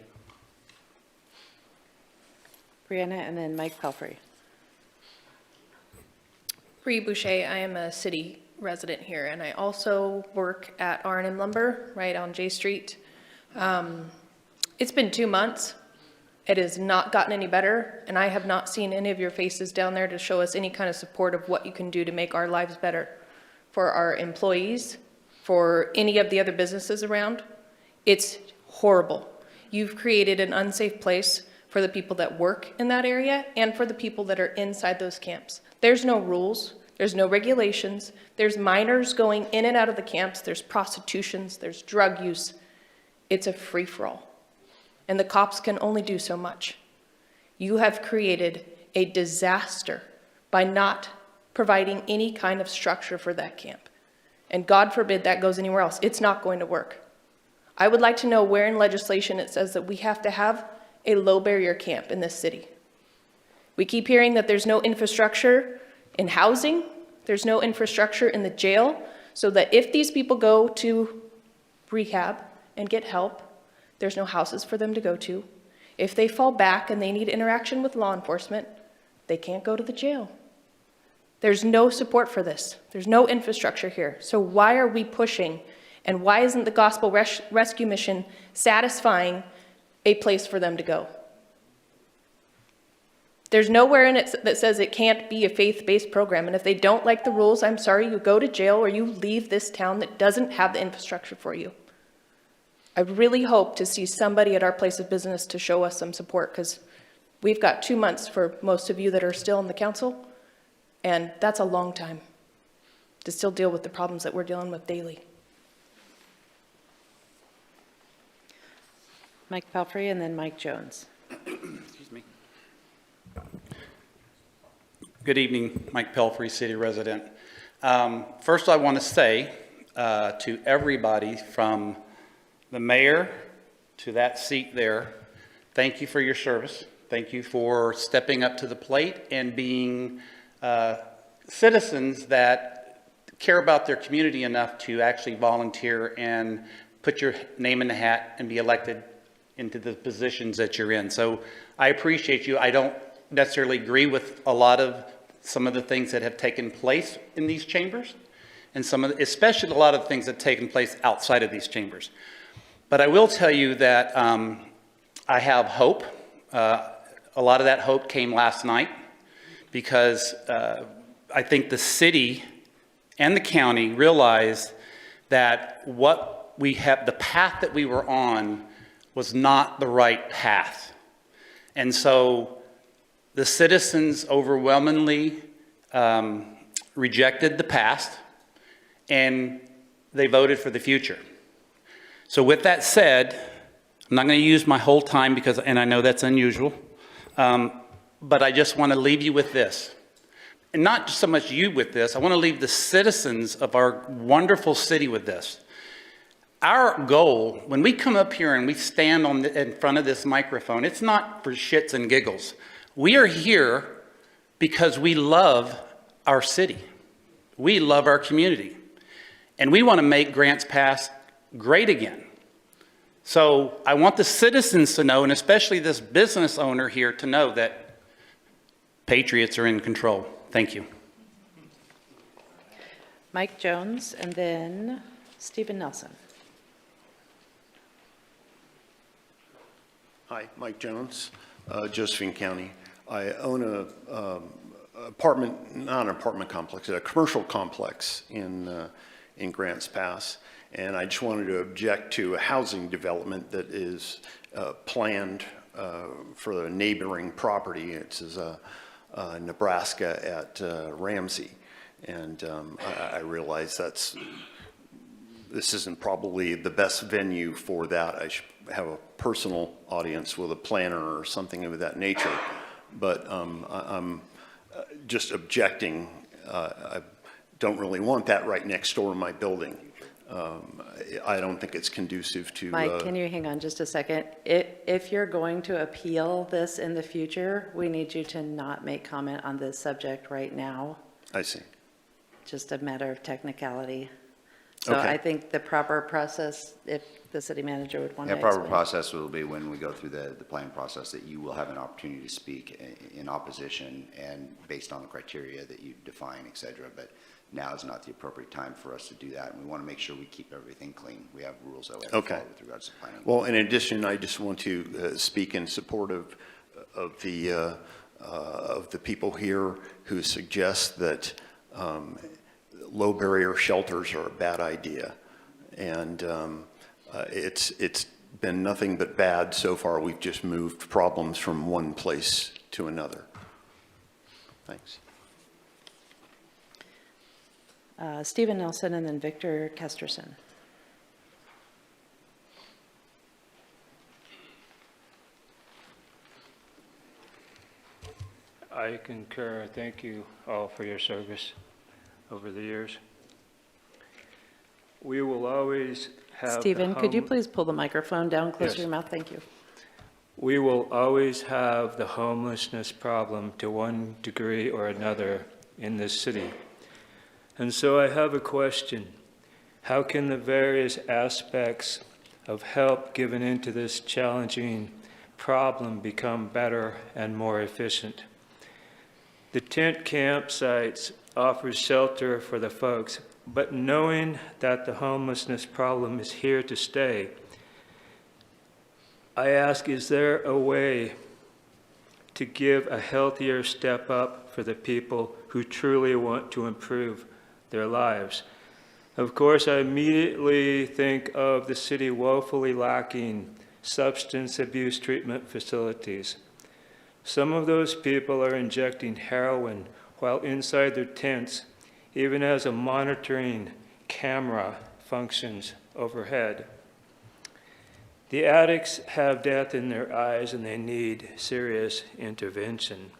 Brianna, and then Mike Pelfrey. Bree Boucher, I am a city resident here, and I also work at R&M Lumber right on J Street. It's been 2 months. It has not gotten any better, and I have not seen any of your faces down there to show us any kind of support of what you can do to make our lives better for our employees, for any of the other businesses around. It's horrible. You've created an unsafe place for the people that work in that area and for the people that are inside those camps. There's no rules. There's no regulations. There's minors going in and out of the camps. There's prostitutions. There's drug use. It's a free-for-all. And the cops can only do so much. You have created a disaster by not providing any kind of structure for that camp. And God forbid that goes anywhere else. It's not going to work. I would like to know where in legislation it says that we have to have a low-barrier camp in this city. We keep hearing that there's no infrastructure in housing, there's no infrastructure in the jail, so that if these people go to rehab and get help, there's no houses for them to go to. If they fall back and they need interaction with law enforcement, they can't go to the jail. There's no support for this. There's no infrastructure here. So why are we pushing, and why isn't the Gospel Rescue Mission satisfying a place for them to go? There's nowhere in it that says it can't be a faith-based program, and if they don't like the rules, I'm sorry, you go to jail or you leave this town that doesn't have the infrastructure for you. I really hope to see somebody at our place of business to show us some support, because we've got 2 months for most of you that are still in the council, and that's a long time to still deal with the problems that we're dealing with daily. Mike Pelfrey and then Mike Jones. Excuse me. Good evening, Mike Pelfrey, city resident. First, I want to say to everybody from the mayor to that seat there, thank you for your service. Thank you for stepping up to the plate and being citizens that care about their community enough to actually volunteer and put your name in the hat and be elected into the positions that you're in. So I appreciate you. I don't necessarily agree with some of the things that have taken place in these chambers, and especially a lot of the things that have taken place outside of these chambers. But I will tell you that I have hope. A lot of that hope came last night, because I think the city and the county realized that the path that we were on was not the right path. And so the citizens overwhelmingly rejected the past, and they voted for the future. So with that said, I'm not going to use my whole time and I know that's unusual, but I just want to leave you with this. And not so much you with this, I want to leave the citizens of our wonderful city with this. Our goal, when we come up here and we stand in front of this microphone, it's not for shits and giggles. We are here because we love our city. We love our community. And we want to make Grants Pass great again. So I want the citizens to know, and especially this business owner here, to know that patriots are in control. Thank you. Mike Jones and then Stephen Nelson. Hi, Mike Jones, Josephine County. I own not an apartment complex, a commercial complex in Grants Pass, and I just wanted to object to a housing development that is planned for the neighboring property. It's Nebraska at Ramsey, and I realize this isn't probably the best venue for that. I should have a personal audience with a planner or something of that nature, but I'm just objecting. I don't really want that right next door in my building. I don't think it's conducive to... Mike, can you hang on just a second? If you're going to appeal this in the future, we need you to not make comment on this subject right now. I see. Just a matter of technicality. So Okay. I think the proper process, if the city manager would want to The proper explain. process will be when we go through the planning process, that you will have an opportunity to speak in opposition and based on the criteria that you define, et cetera. But now is not the appropriate time for us to do that. And we want to make sure we keep everything clean. We have rules that we have to follow with regards to planning. Well, in addition, I just want to speak in support of the people here who suggest that low barrier shelters are a bad idea. And it's been nothing but bad so far. We've just moved problems from one place to another. Thanks. Stephen Nelson, and then Victor Kesterson. I concur. Thank you all for your service over the years. We will always have. Stephen, could you please pull the microphone down closer to your mouth? Thank you. We will always have the homelessness problem to one degree or another in this city. And so I have a question. How can the various aspects of help given into this challenging problem become better and more efficient? The tent campsites offer shelter for the folks, but knowing that the homelessness problem is here to stay, I ask, is there a way to give a healthier step up for the people who truly want to improve their lives? Of course, I immediately think of the city woefully lacking substance abuse treatment facilities. Some of those people are injecting heroin while inside their tents, even as a monitoring camera functions overhead. The addicts have death in their eyes and they need serious intervention.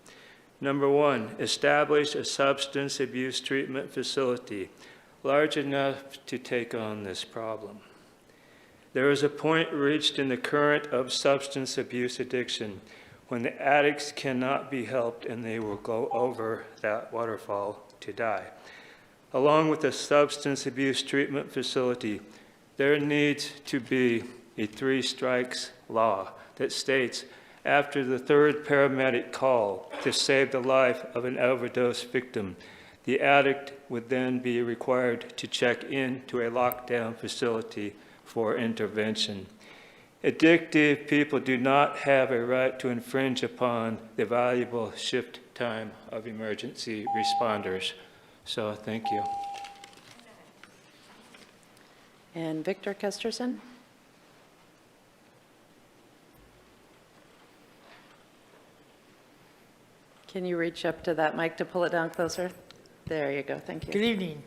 Number one, establish a substance abuse treatment facility large enough to take on this problem. There is a point reached in the current of substance abuse addiction when the addicts cannot be helped and they will go over that waterfall to die. Along with a substance abuse treatment facility, there needs to be a 3 strikes law that states after the 3rd paramedic call to save the life of an overdose victim, the addict would then be required to check into a lockdown facility for intervention. Addictive people do not have a right to infringe upon the valuable shift time of emergency responders. So thank you. And Victor Kesterson? Can you reach up to that mic to pull it down closer? There you go, thank you. Good evening.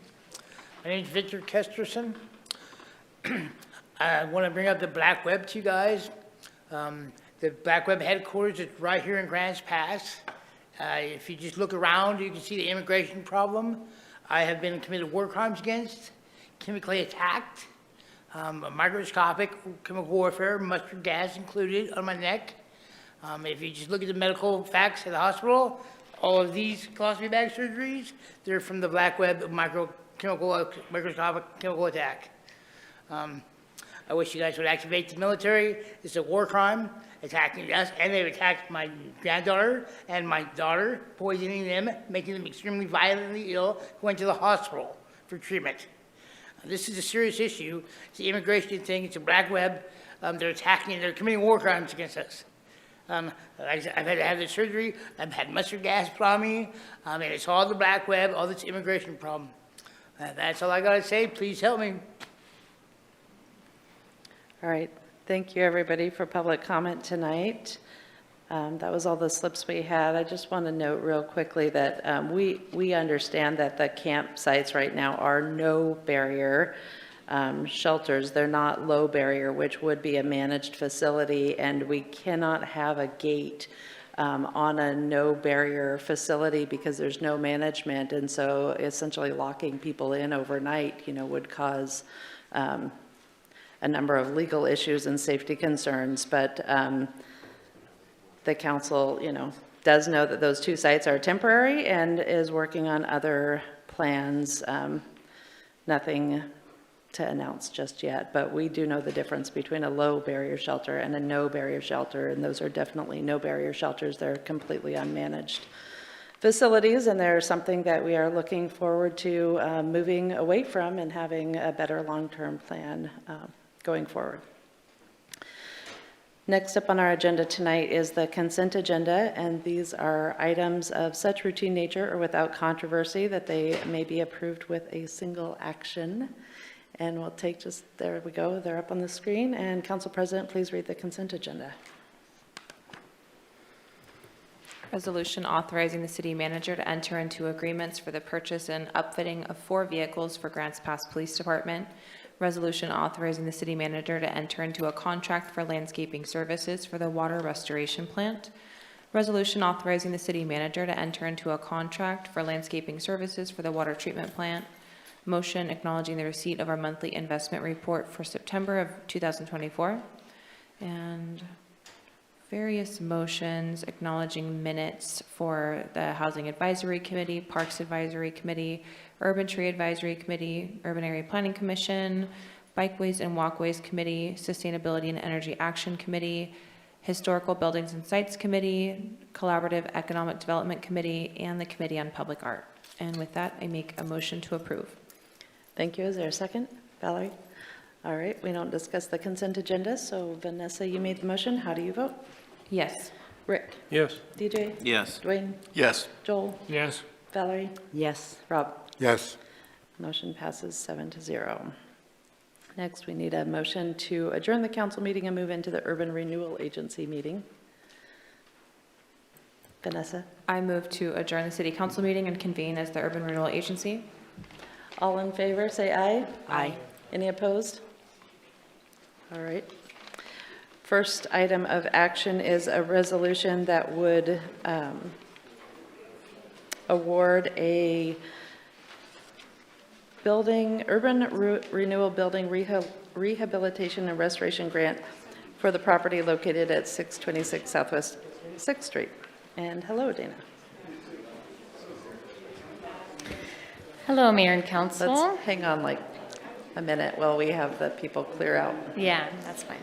My name is Victor Kesterson. I want to bring up the Black Web to you guys. The Black Web headquarters is right here in Grants Pass. If you just look around, you can see the immigration problem. I have been committed war crimes against, chemically attacked, microscopic chemical warfare, mustard gas included on my neck. If you just look at the medical facts at the hospital, all of these colostomy bag surgeries, they're from the Black Web microscopic chemical attack. I wish you guys would activate the military. It's a war crime attacking us, and they've attacked my granddaughter and my daughter, poisoning them, making them extremely violently ill, going to the hospital for treatment. This is a serious issue. It's the immigration thing. It's a Black Web. They're attacking, they're committing war crimes against us. I've had to have the surgery. I've had mustard gas put on me, and it's all the Black Web, all this immigration problem. That's all I got to say. Please help me. All right, thank you everybody for public comment tonight. That was all the slips we had. I just want to note real quickly that we understand that the campsites right now are no barrier shelters. They're not low barrier, which would be a managed facility, and we cannot have a gate on a no barrier facility because there's no management, and so essentially locking people in overnight, would cause a number of legal issues and safety concerns. But the council, does know that those 2 sites are temporary and is working on other plans. Nothing to announce just yet, but we do know the difference between a low barrier shelter and a no barrier shelter, and those are definitely no barrier shelters. They're completely unmanaged facilities, and they're something that we are looking forward to moving away from and having a better long-term plan going forward. Next up on our agenda tonight is the consent agenda, and these are items of such routine nature or without controversy that they may be approved with a single action. And we'll take there we go, they're up on the screen. And Council President, please read the consent agenda. Resolution authorizing the city manager to enter into agreements for the purchase and upfitting of 4 vehicles for Grants Pass Police Department. Resolution authorizing the city manager to enter into a contract for landscaping services for the water restoration plant. Resolution authorizing the city manager to enter into a contract for landscaping services for the water treatment plant. Motion acknowledging the receipt of our monthly investment report for September of 2024. And various motions acknowledging minutes for the Housing Advisory Committee, Parks Advisory Committee, Urban Tree Advisory Committee, Urban Area Planning Commission, Bikeways and Walkways Committee, Sustainability and Energy Action Committee, Historical Buildings and Sites Committee, Collaborative Economic Development Committee, and the Committee on Public Art. And with that, I make a motion to approve. Thank you. Is there a second? Valerie? All right, we don't discuss the consent agenda, so Vanessa, you made the motion. How do you vote? Yes. Rick? Yes. DJ? Yes. Dwayne? Yes. Joel? Yes. Valerie? Yes. Rob? Yes. Motion passes 7-0. Next, we need a motion to adjourn the council meeting and move into the Urban Renewal Agency meeting. Vanessa? I move to adjourn the city council meeting and convene as the Urban Renewal Agency. All in favor, say aye. Aye. Any opposed? All right. First item of action is a resolution that would award a urban renewal building rehabilitation and restoration grant for the property located at 626 Southwest 6th Street. And hello, Dana. Hello, Mayor and Council. Let's hang on like a minute while we have the people clear out. Yeah, that's fine.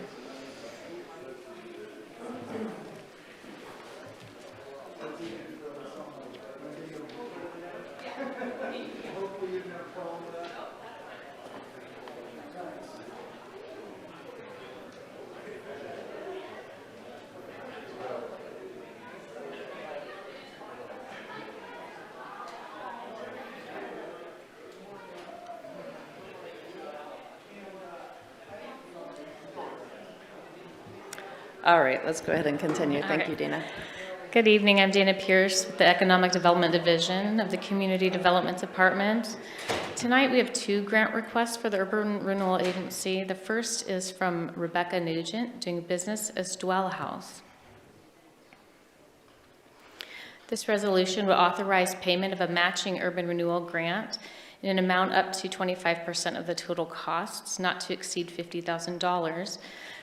All right, let's go ahead and continue. Thank you, Dana. Good evening. I'm Dana Pierce with the Economic Development Division of the Community Development Department. Tonight we have 2 grant requests for the Urban Renewal Agency. The first is from Rebecca Nugent, doing business as Dwell House. This resolution will authorize payment of a matching urban renewal grant in an amount up to 25% of the total costs, not to exceed $50,000,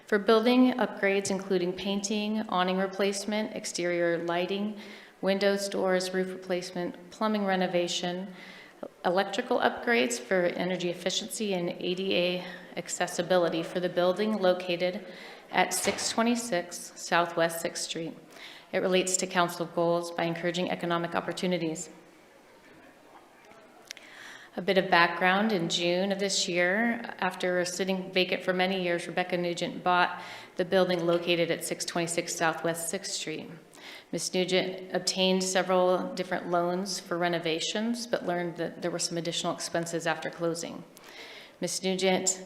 for building upgrades including painting, awning replacement, exterior lighting, windows, doors, roof replacement, plumbing renovation, electrical upgrades for energy efficiency and ADA accessibility for the building located at 626 Southwest 6th Street. It relates to council goals by encouraging economic opportunities. A bit of background: in June of this year, after sitting vacant for many years, Rebecca Nugent bought the building located at 626 Southwest 6th Street. Ms. Nugent obtained several different loans for renovations, but learned that there were some additional expenses after closing. Ms. Nugent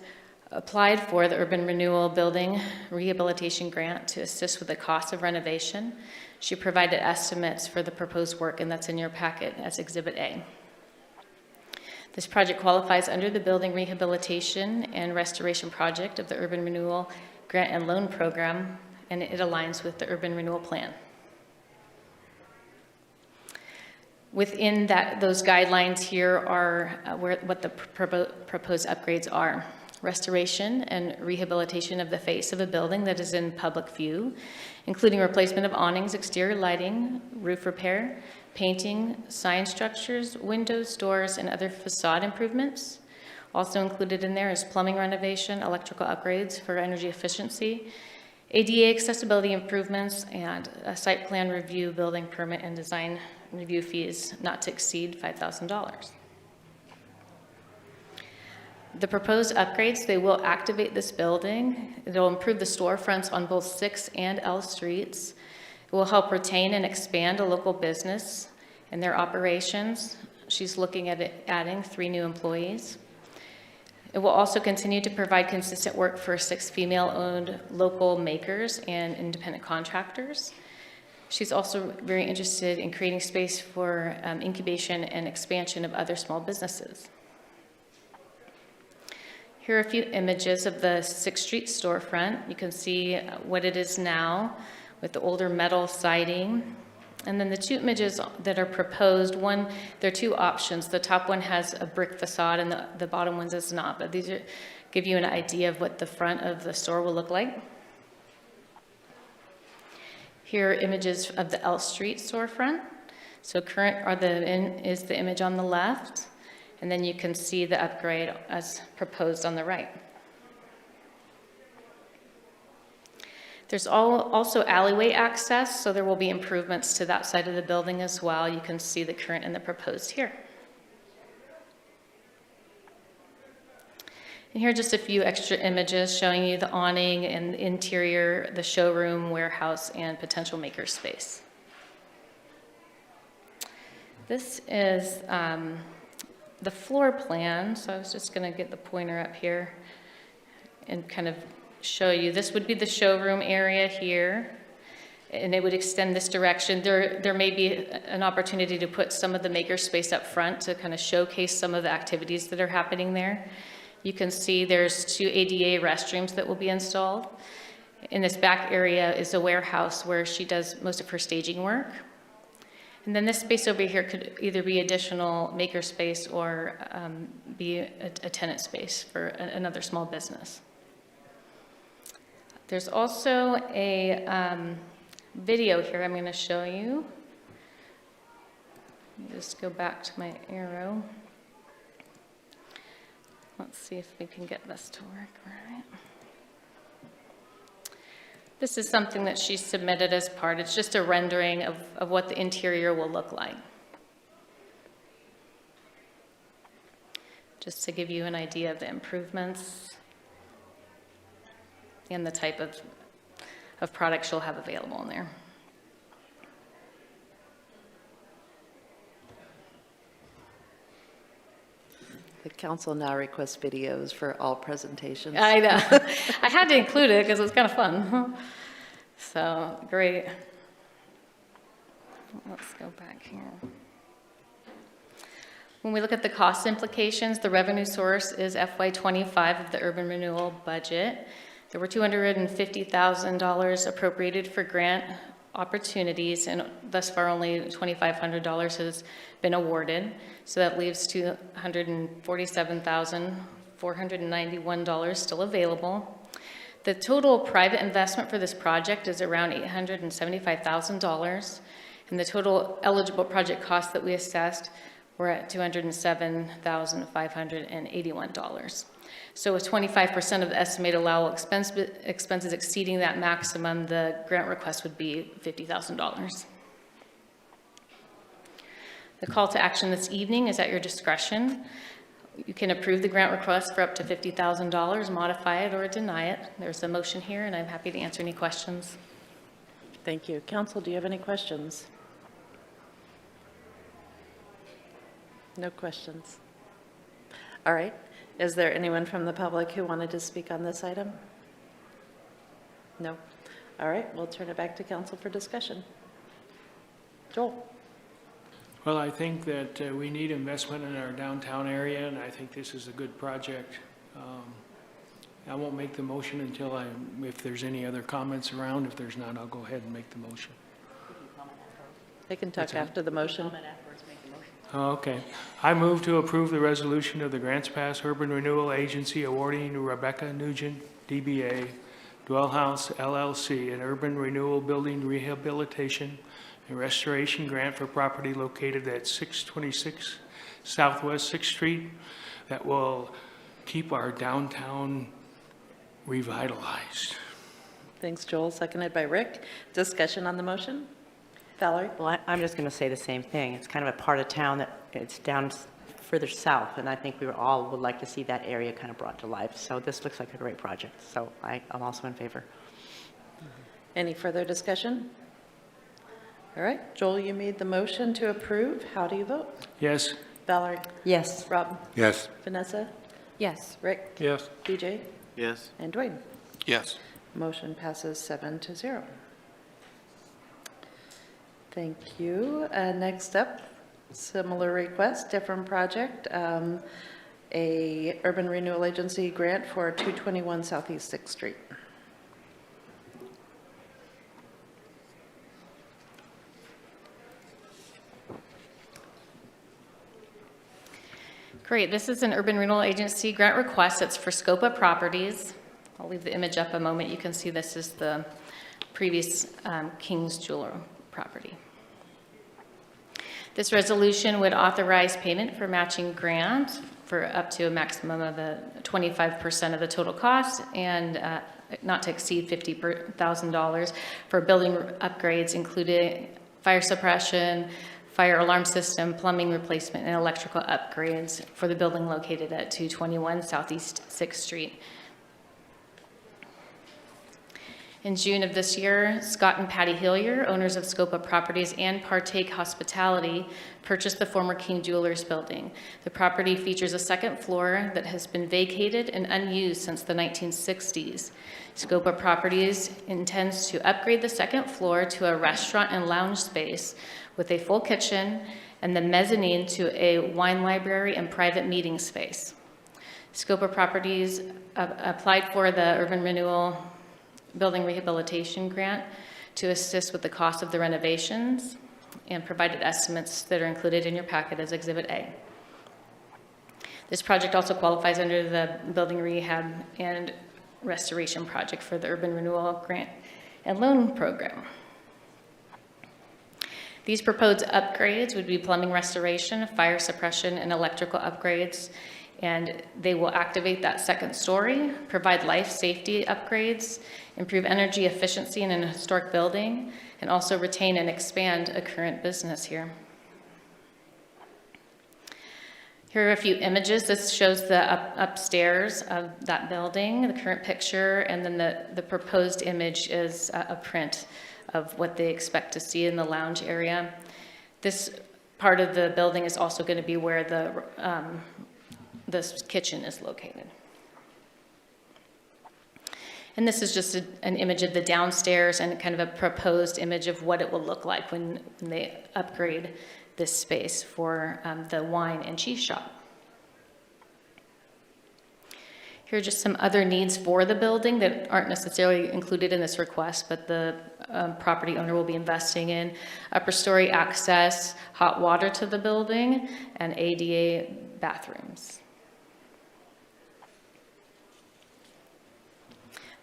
applied for the Urban Renewal Building Rehabilitation Grant to assist with the cost of renovation. She provided estimates for the proposed work, and that's in your packet as Exhibit A. This project qualifies under the Building Rehabilitation and Restoration Project of the Urban Renewal Grant and Loan Program, and it aligns with the Urban Renewal Plan. Within those guidelines here are what the proposed upgrades are. Restoration and rehabilitation of the face of a building that is in public view, including replacement of awnings, exterior lighting, roof repair, painting, sign structures, windows, doors, and other facade improvements. Also included in there is plumbing renovation, electrical upgrades for energy efficiency, ADA accessibility improvements, and a site plan review, building permit, and design review fees not to exceed $5,000. The proposed upgrades, they will activate this building. It will improve the storefronts on both 6th and L Streets. It will help retain and expand a local business and their operations. She's looking at adding 3 new employees. It will also continue to provide consistent work for 6 female-owned local makers and independent contractors. She's also very interested in creating space for incubation and expansion of other small businesses. Here are a few images of the 6th Street storefront. You can see what it is now with the older metal siding. And then the two images that are proposed, there are two options. The top one has a brick facade and the bottom one does not, but these give you an idea of what the front of the store will look like. Here are images of the L Street storefront. So current is the image on the left, and then you can see the upgrade as proposed on the right. There's also alleyway access, so there will be improvements to that side of the building as well. You can see the current and the proposed here. And here are just a few extra images showing you the awning and interior, the showroom, warehouse, and potential maker space. This is the floor plan, so I was just going to get the pointer up here and kind of show you. This would be the showroom area here, and it would extend this direction. There may be an opportunity to put some of the maker space up front to kind of showcase some of the activities that are happening there. You can see there's 2 ADA restrooms that will be installed. In this back area is a warehouse where she does most of her staging work. And then this space over here could either be additional maker space or be a tenant space for another small business. There's also a video here I'm going to show you. Let me just go back to my arrow. Let's see if we can get this to work. All right. This is something that she submitted as part. It's just a rendering of what the interior will look like. Just to give you an idea of the improvements and the type of products you'll have available in there. The council now requests videos for all presentations. I know. I had to include it because it was kind of fun. So, great. Let's go back here. When we look at the cost implications, the revenue source is FY25 of the urban renewal budget. There were $250,000 appropriated for grant opportunities, and thus far only $2,500 has been awarded. So that leaves $247,491 still available. The total private investment for this project is around $875,000, and the total eligible project costs that we assessed were at $207,581. So with 25% of the estimated allowable expenses exceeding that maximum, the grant request would be $50,000. The call to action this evening is at your discretion. You can approve the grant request for up to $50,000, modify it, or deny it. There's a motion here, and I'm happy to answer any questions. Thank you. Council, do you have any questions? No questions. All right. Is there anyone from the public who wanted to speak on this item? No. All right. We'll turn it back to council for discussion. Joel. Well, I think that we need investment in our downtown area, and I think this is a good project. I won't make the motion until if there's any other comments around. If there's not, I'll go ahead and make the motion. They can talk after the motion. Oh, okay. I move to approve the resolution of the Grants Pass Urban Renewal Agency awarding to Rebecca Nugent, DBA, Dwell House LLC, an urban renewal building rehabilitation and restoration grant for property located at 626 Southwest 6th Street that will keep our downtown revitalized. Thanks, Joel. Seconded by Rick. Discussion on the motion? Valerie? Well, I'm just going to say the same thing. It's kind of a part of town that it's down further south, and I think we all would like to see that area kind of brought to life. So this looks like a great project. So I'm also in favor. Any further discussion? All right. Joel, you made the motion to approve. How do you vote? Yes. Valerie? Yes. Rob? Yes. Vanessa? Yes. Rick? Yes. DJ? Yes. And Dwayne? Yes. Motion passes 7-0. Thank you. Next up, similar request, different project, a Urban Renewal Agency grant for 221 Southeast 6th Street. Great, this is an Urban Renewal Agency grant request. It's for Scopa Properties. I'll leave the image up a moment. You can see this is the previous King's Jeweler property. This resolution would authorize payment for matching grant for up to a maximum of 25% of the total cost and not to exceed $50,000 for building upgrades, including fire suppression, fire alarm system, plumbing replacement, and electrical upgrades for the building located at 221 Southeast 6th Street. In June of this year, Scott and Patty Hillier, owners of Scopa Properties and Partake Hospitality, purchased the former King Jewelers building. The property features a second floor that has been vacated and unused since the 1960s. Scopa Properties intends to upgrade the second floor to a restaurant and lounge space with a full kitchen and the mezzanine to a wine library and private meeting space. Scopa Properties applied for the Urban Renewal Building Rehabilitation Grant to assist with the cost of the renovations and provided estimates that are included in your packet as Exhibit A. This project also qualifies under the Building Rehab and Restoration Project for the Urban Renewal Grant and Loan Program. These proposed upgrades would be plumbing restoration, fire suppression, and electrical upgrades, and they will activate that second story, provide life safety upgrades, improve energy efficiency in an historic building, and also retain and expand a current business here. Here are a few images. This shows the upstairs of that building, the current picture, and then the proposed image is a print of what they expect to see in the lounge area. This part of the building is also going to be where this kitchen is located. And this is just an image of the downstairs and kind of a proposed image of what it will look like when they upgrade this space for the wine and cheese shop. Here are just some other needs for the building that aren't necessarily included in this request, but the property owner will be investing in: upper story access, hot water to the building, and ADA bathrooms.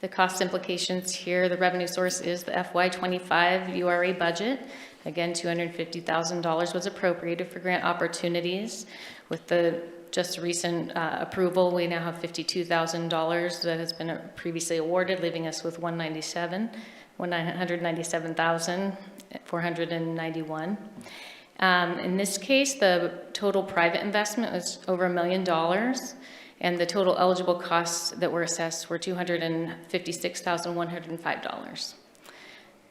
The cost implications here: the revenue source is the FY25 URA budget. Again, $250,000 was appropriated for grant opportunities. With the just recent approval, we now have $52,000 that has been previously awarded, leaving us with $197,491. In this case, the total private investment was over $1 million, and the total eligible costs that were assessed were $256,105.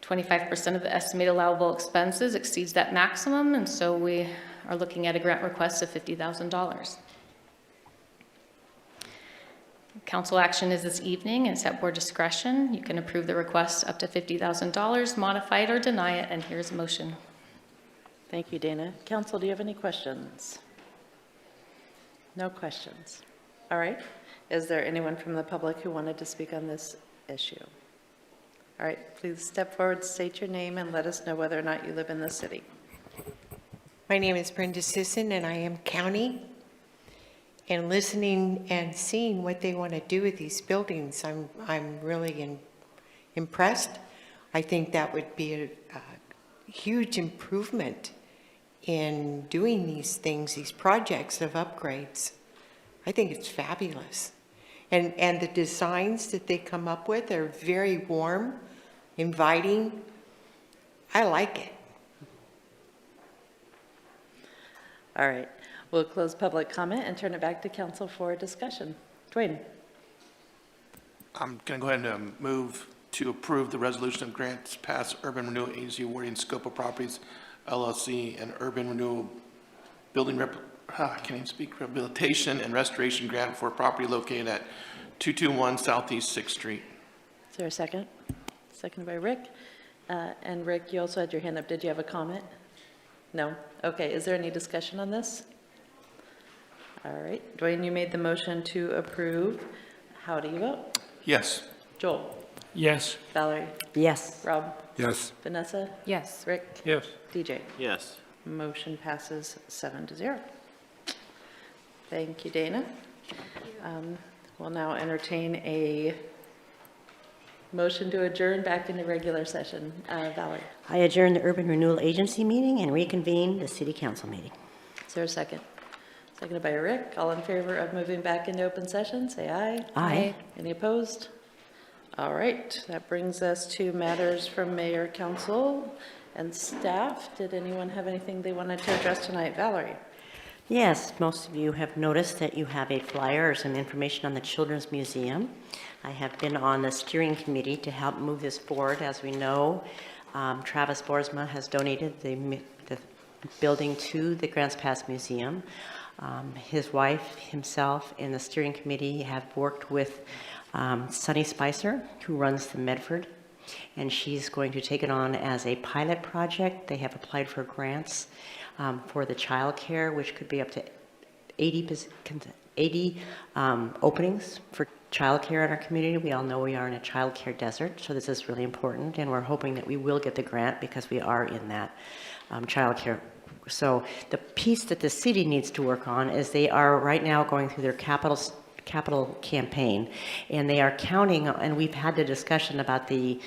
25% of the estimated allowable expenses exceeds that maximum, and so we are looking at a grant request of $50,000. Council action is this evening, and it's at board discretion. You can approve the request up to $50,000, modify it, or deny it, and here's a motion. Thank you, Dana. Council, do you have any questions? No questions. All right. Is there anyone from the public who wanted to speak on this issue? All right, please step forward, state your name, and let us know whether or not you live in the city. My name is Brenda Sisson, and I am county. And listening and seeing what they want to do with these buildings, I'm really impressed. I think that would be a huge improvement in doing these things, these projects of upgrades. I think it's fabulous. And the designs that they come up with are very warm, inviting. I like it. All right. We'll close public comment and turn it back to council for discussion. Dwayne. I'm going to go ahead and move to approve the resolution of grants past Urban Renewal Agency awarding Scopa Properties LLC and Urban Renewal Building Rehabilitation and Restoration Grant for property located at 221 Southeast 6th Street. Is there a second? Second by Rick. And Rick, you also had your hand up. Did you have a comment? No? Okay, is there any discussion on this? All right, Dwayne, you made the motion to approve. How do you vote? Yes. Joel? Yes. Valerie? Yes. Rob? Yes. Vanessa? Yes. Rick? Yes. DJ? Yes. Motion passes 7-0. Thank you, Dana. We'll now entertain a motion to adjourn back into regular session. Valerie? I adjourn the Urban Renewal Agency meeting and reconvene the City Council meeting. Is there a second? Seconded by Rick. All in favor of moving back into open session, say aye. Aye. Any opposed? All right, that brings us to matters from mayor, council, and staff. Did anyone have anything they wanted to address tonight? Valerie? Yes, most of you have noticed that you have a flyer or some information on the Children's Museum. I have been on the steering committee to help move this forward. As we know, Travis Boersma has donated the building to the Grants Pass Museum. His wife, himself, and the steering committee have worked with Sunny Spicer, who runs the Medford, and she's going to take it on as a pilot project. They have applied for grants for the child care, which could be up to 80 openings for child care in our community. We all know we are in a child care desert, so this is really important, and we're hoping that we will get the grant because we are in that child care. So the piece that the city needs to work on is they are right now going through their capital campaign, and they are counting, and we've had the discussion about the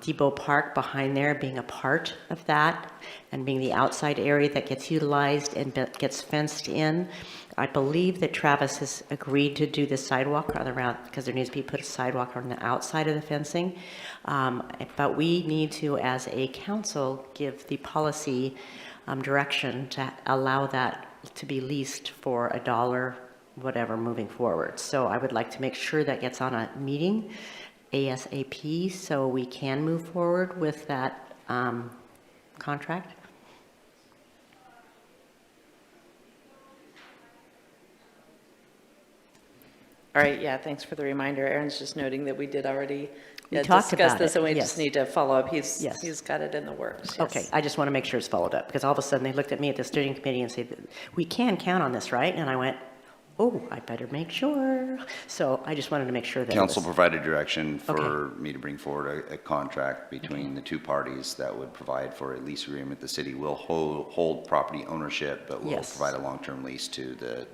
Depot Park behind there being a part of that and being the outside area that gets utilized and gets fenced in. I believe that Travis has agreed to do the sidewalk on the route because there needs to be put a sidewalk on the outside of the fencing. But we need to, as a council, give the policy direction to allow that to be leased for $1, whatever, moving forward. So I would like to make sure that gets on a meeting ASAP so we can move forward with that contract. All right, yeah, thanks for the reminder. Aaron's just noting that we did already talked discuss about this, it, and we yes. just need to follow up. He's Yes. he's got it in the works. Yes. Okay, I just want to make sure it's followed up, because all of a sudden they looked at me at the steering committee and said, we can count on this, right? And I went, oh, I better make sure. So I just wanted to make sure that Council it was, provided direction for Okay. me to bring forward a contract between the two parties that would provide for a lease agreement. The city will hold property ownership, but will Yes. provide a long-term lease to the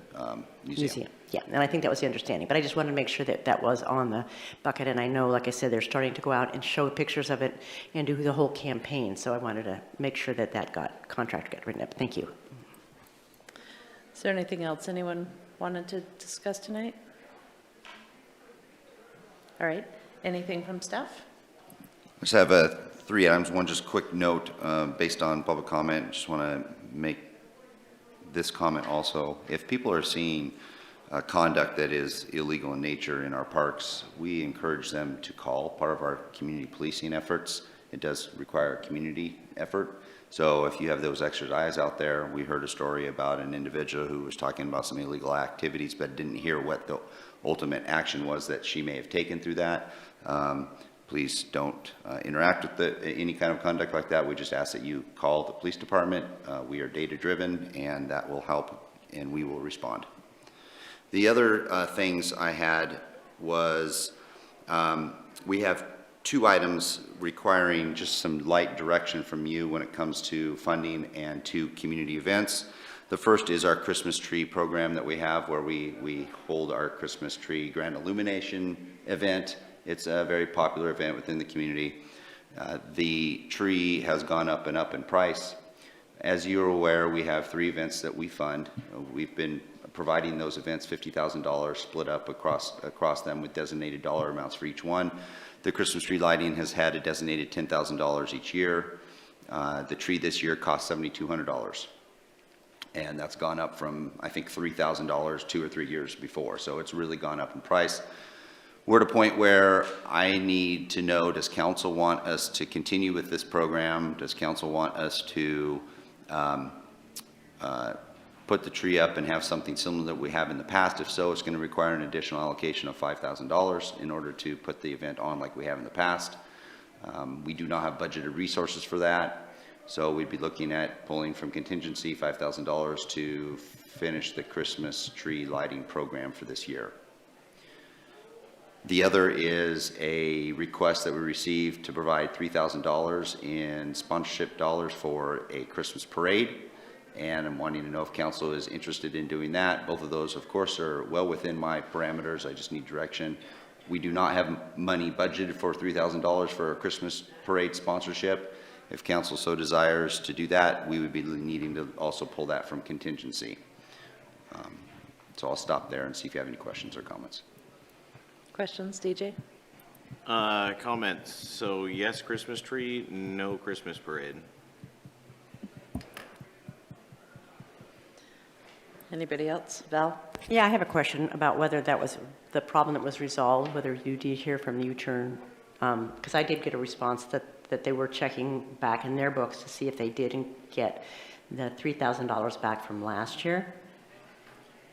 museum. Yeah, and I think that was the understanding, but I just wanted to make sure that that was on the bucket, and I know, like I said, they're starting to go out and show pictures of it and do the whole campaign, so I wanted to make sure that that contract got written up. Thank you. Is there anything else anyone wanted to discuss tonight? All right, anything from staff? I just have 3 items. One, just quick note, based on public comment. Just want to make this comment also. If people are seeing conduct that is illegal in nature in our parks, we encourage them to call. Part of our community policing efforts, it does require a community effort. So if you have those extra eyes out there, we heard a story about an individual who was talking about some illegal activities but didn't hear what the ultimate action was that she may have taken through that. Please don't interact with any kind of conduct like that. We just ask that you call the police department. We are data driven, and that will help, and we will respond. The other things I had was we have 2 items requiring just some light direction from you when it comes to funding and to community events. The first is our Christmas tree program that we have, where we hold our Christmas tree grand illumination event. It's a very popular event within the community. The tree has gone up and up in price. As you're aware, we have 3 events that we fund. We've been providing those events $50,000 split up across them with designated dollar amounts for each one. The Christmas tree lighting has had a designated $10,000 each year. The tree this year cost $7,200. And that's gone up from, I think, $3,000 2 or 3 years before. So it's really gone up in price. We're at a point where I need to know, does council want us to continue with this program? Does council want us to put the tree up and have something similar that we have in the past? If so, it's going to require an additional allocation of $5,000 in order to put the event on like we have in the past. We do not have budgeted resources for that, so we'd be looking at pulling from contingency $5,000 to finish the Christmas tree lighting program for this year. The other is a request that we received to provide $3,000 in sponsorship dollars for a Christmas parade, and I'm wanting to know if council is interested in doing that. Both of those, of course, are well within my parameters. I just need direction. We do not have money budgeted for $3,000 for a Christmas parade sponsorship. If council so desires to do that, we would be needing to also pull that from contingency. So I'll stop there and see if you have any questions or comments. Questions, DJ? Comments. So yes, Christmas tree, no Christmas parade. Anybody else? Val? Yeah, I have a question about whether that was the problem that was resolved, whether you did hear from the U-Turn, because I did get a response that they were checking back in their books to see if they didn't get the $3,000 back from last year.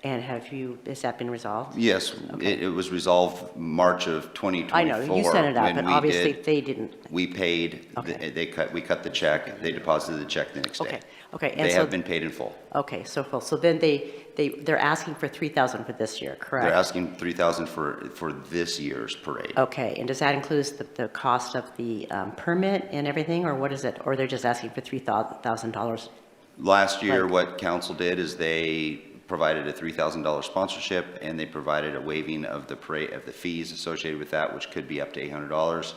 And has that been resolved? Yes, Okay. it was resolved March of 2024. I know, you sent it out, when but we obviously did- they didn't. We paid, Okay. we cut the check, they deposited the check the next day. Okay, okay. And They so- have been paid in full. Okay, so full. So then they're asking for $3,000 for this year, correct? They're asking $3,000 for this year's parade. Okay, and does that include the cost of the permit and everything, or what is it? Or they're just asking for $3,000? Last year, Right. what council did is they provided a $3,000 sponsorship, and they provided a waiving of the parade, of the fees associated with that, which could be up to $800.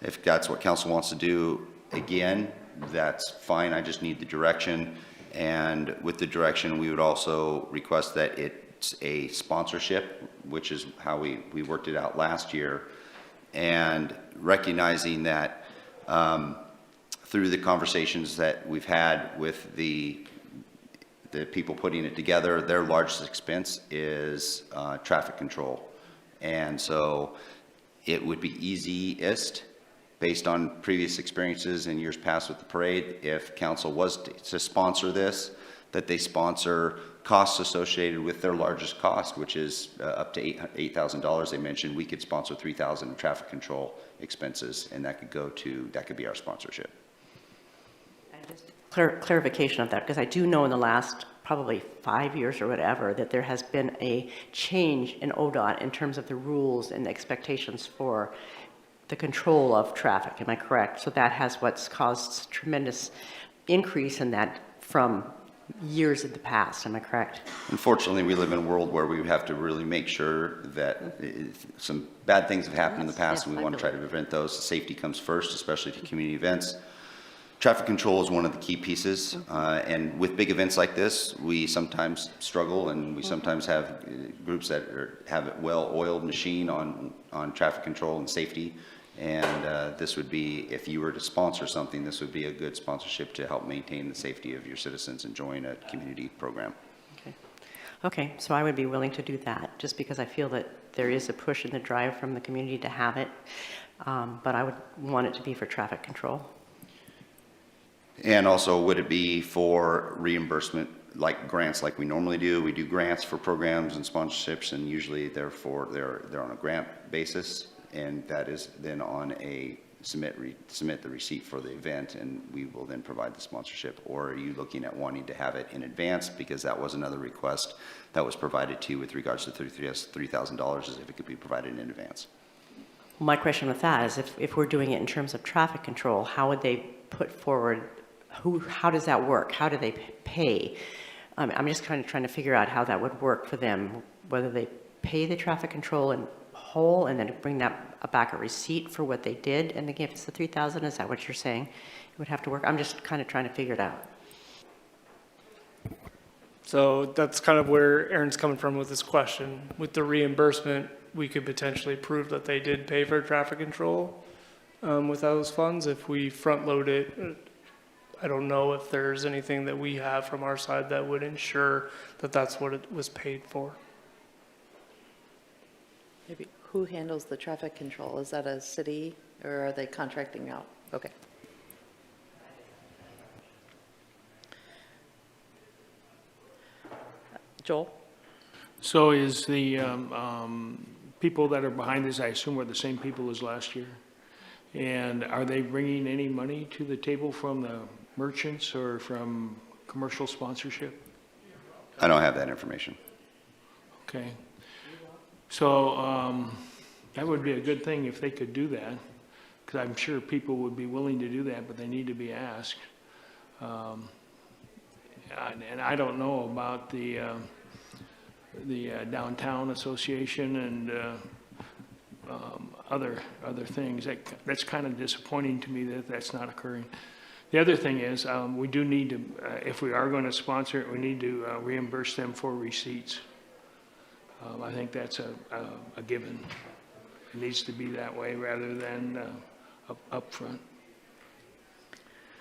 If that's what council wants to do, again, that's fine, I just need the direction. And with the direction, we would also request that it's a sponsorship, which is how we worked it out last year. And recognizing that through the conversations that we've had with the people putting it together, their largest expense is traffic control. And so it would be easiest, based on previous experiences in years past with the parade, if council was to sponsor this, that they sponsor costs associated with their largest cost, which is up to $8,000. They mentioned we could sponsor $3,000 in traffic control expenses, and that could be our sponsorship. Clarification of that, because I do know in the last probably 5 years or whatever, that there has been a change in ODOT in terms of the rules and the expectations for the control of traffic. Am I correct? So that has what's caused tremendous increase in that from years in the past. Am I correct? Unfortunately, we live in a world where we have to really make sure that some bad things have happened in the past, and we want to try to prevent those. Safety comes first, especially to community events. Traffic control is one of the key pieces, and with big events like this, we sometimes struggle, and we sometimes have groups that have a well-oiled machine on traffic control and safety. And this would be, if you were to sponsor something, this would be a good sponsorship to help maintain the safety of your citizens enjoying a community program. Okay, so I would be willing to do that, just because I feel that there is a push in the drive from the community to have it, but I would want it to be for traffic control. And also, would it be for reimbursement, like grants like we normally do? We do grants for programs and sponsorships, and usually they're on a grant basis, and that is then on a submit the receipt for the event, and we will then provide the sponsorship. Or are you looking at wanting to have it in advance? Because that was another request that was provided to you with regards to $3,000, is if it could be provided in advance. My question with that is, if we're doing it in terms of traffic control, how would they put forward, how does that work? How do they pay? I'm just kind of trying to figure out how that would work for them, whether they pay the traffic control in whole and then bring that back a receipt for what they did, and again, if it's the $3,000, is that what you're saying? It would have to work. I'm just kind of trying to figure it out. So that's kind of where Aaron's coming from with this question. With the reimbursement, we could potentially prove that they did pay for traffic control with those funds. If we front load it, I don't know if there's anything that we have from our side that would ensure that that's what it was paid for. Maybe who handles the traffic control? Is that a city, or are they contracting out? Okay. Joel? So is the people that are behind this, I assume, are the same people as last year? And are they bringing any money to the table from the merchants or from commercial sponsorship? I don't have that information. Okay. So that would be a good thing if they could do that, because I'm sure people would be willing to do that, but they need to be asked. And I don't know about the downtown association and other things. That's kind of disappointing to me that that's not occurring. The other thing is, we do need to, if we are going to sponsor it, we need to reimburse them for receipts. I think that's a given. It needs to be that way rather than upfront.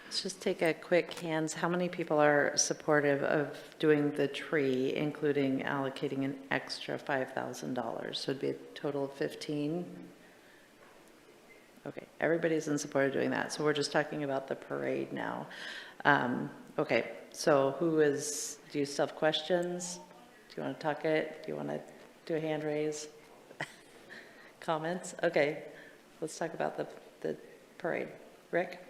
Let's just take a quick hands. How many people are supportive of doing the tree, including allocating an extra $5,000? So it'd be a total of 15? Okay, everybody's in support of doing that. So we're just talking about the parade now. Okay, so do you still have questions? Do you want to talk it? Do you want to do a hand raise? Comments? Okay, let's talk about the parade. Rick?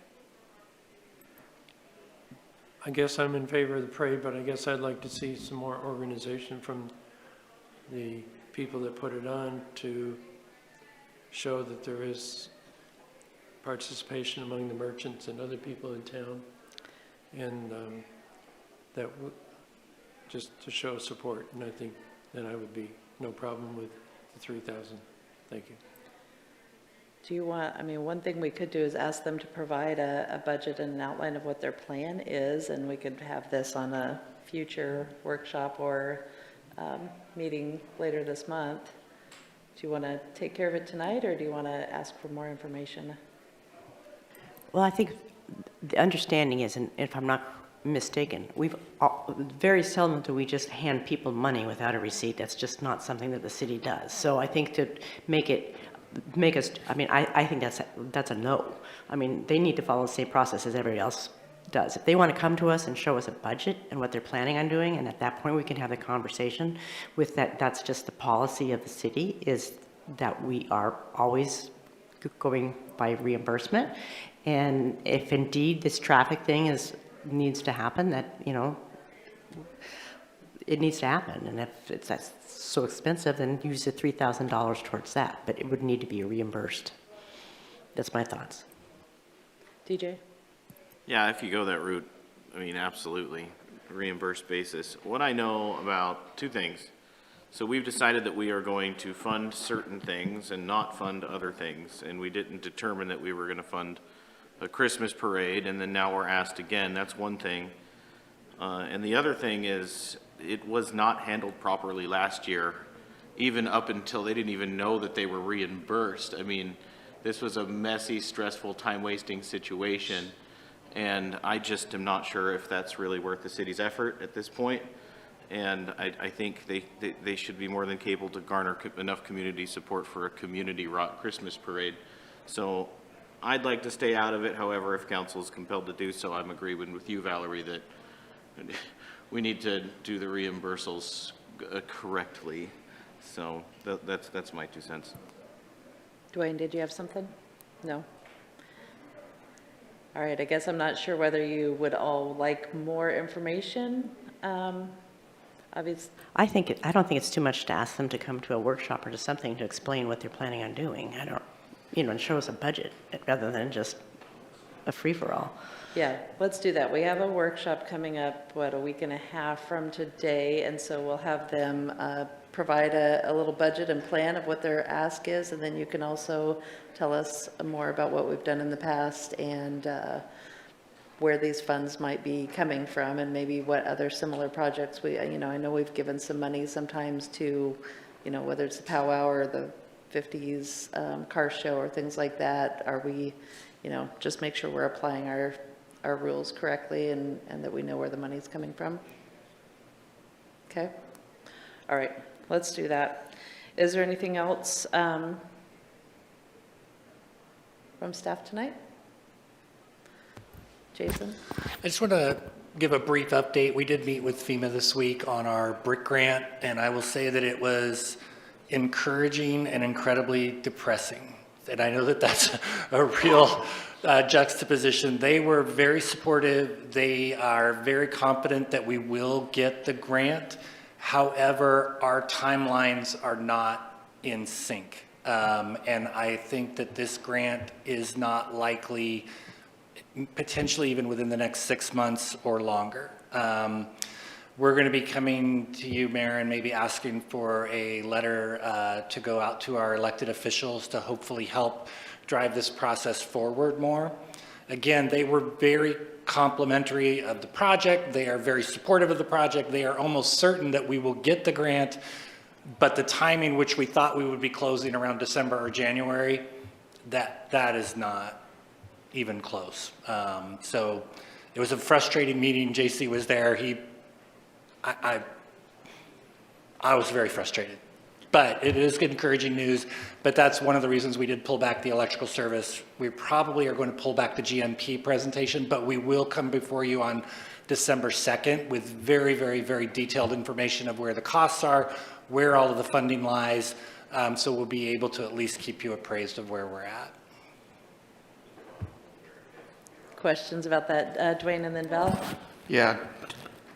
I guess I'm in favor of the parade, but I guess I'd like to see some more organization from the people that put it on to show that there is participation among the merchants and other people in town, and just to show support. And I think then I would be no problem with the 3,000. Thank you. Do you want, I mean, one thing we could do is ask them to provide a budget and an outline of what their plan is, and we could have this on a future workshop or meeting later this month. Do you want to take care of it tonight, or do you want to ask for more information? Well, I think the understanding is, and if I'm not mistaken, very seldom do we just hand people money without a receipt. That's just not something that the city does. So I think to make us, I mean, I think that's a no. I mean, they need to follow the same process as everybody else does. If they want to come to us and show us a budget and what they're planning on doing, and at that point we can have the conversation with that. That's just the policy of the city, is that we are always going by reimbursement. And if indeed this traffic thing needs to happen, that, you know, it needs to happen. And if that's so expensive, then use the $3,000 towards that, but it would need to be reimbursed. That's my thoughts. DJ? Yeah, if you go that route, I mean, absolutely, reimbursed basis. What I know about two things. So we've decided that we are going to fund certain things and not fund other things, and we didn't determine that we were going to fund a Christmas parade, and then now we're asked again. That's one thing. And the other thing is, it was not handled properly last year, even up until they didn't even know that they were reimbursed. I mean, this was a messy, stressful, time-wasting situation, and I just am not sure if that's really worth the city's effort at this point. And I think they should be more than capable to garner enough community support for a community rock Christmas parade. So I'd like to stay out of it. However, if council is compelled to do so, I'm agreeing with you, Valerie, that we need to do the reimbursals correctly. So that's my 2 cents. Dwayne, did you have something? No? All right, I guess I'm not sure whether you would all like more information. Obviously, I don't think it's too much to ask them to come to a workshop or to something to explain what they're planning on doing. And show us a budget rather than just a free-for-all. yeah, let's do that. We have a workshop coming up, a week and a half from today, and so we'll have them provide a little budget and plan of what their ask is, and then you can also tell us more about what we've done in the past and where these funds might be coming from, and maybe what other similar projects I know we've given some money sometimes to, whether it's the powwow or the 50s car show or things like that. Are we, just make sure we're applying our rules correctly and that we know where the money's coming from. Okay. All right, let's do that. Is there anything else from staff tonight? Jason? I just want to give a brief update. We did meet with FEMA this week on our brick grant, and I will say that it was encouraging and incredibly depressing. and I know that that's a real juxtaposition. They were very supportive. They are very confident that we will get the grant. However, our timelines are not in sync. And I think that this grant is not likely, potentially even within the next 6 months or longer. We're going to be coming to you, Mayor, and maybe asking for a letter to go out to our elected officials to hopefully help drive this process forward more. Again, they were very complimentary of the project. They are very supportive of the project. They are almost certain that we will get the grant, but the timing which we thought we would be closing around December or January, that is not even close. So it was a frustrating meeting. JC was there. I was very frustrated, but it is encouraging news. But that's one of the reasons we did pull back the electrical service. We probably are going to pull back the GMP presentation, but we will come before you on December 2nd with very, very, very detailed information of where the costs are, where all of the funding lies. So we'll be able to at least keep you appraised of where we're at. Questions about that, Dwayne and then Val? Yeah.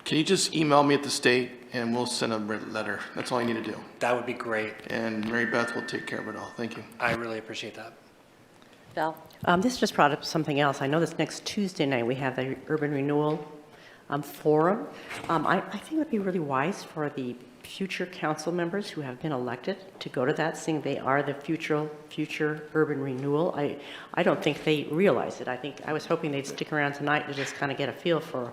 Can you just email me at the state and we'll send a letter? That's all you need to do. That would be great. And Mary Beth will take care of it all. Thank you. I really appreciate that. Val? This just brought up something else. I know this next Tuesday night, we have the Urban Renewal Forum. I think it would be really wise for the future council members who have been elected to go to that, seeing they are the future urban renewal. I don't think they realize it. I was hoping they'd stick around tonight to just kind of get a feel for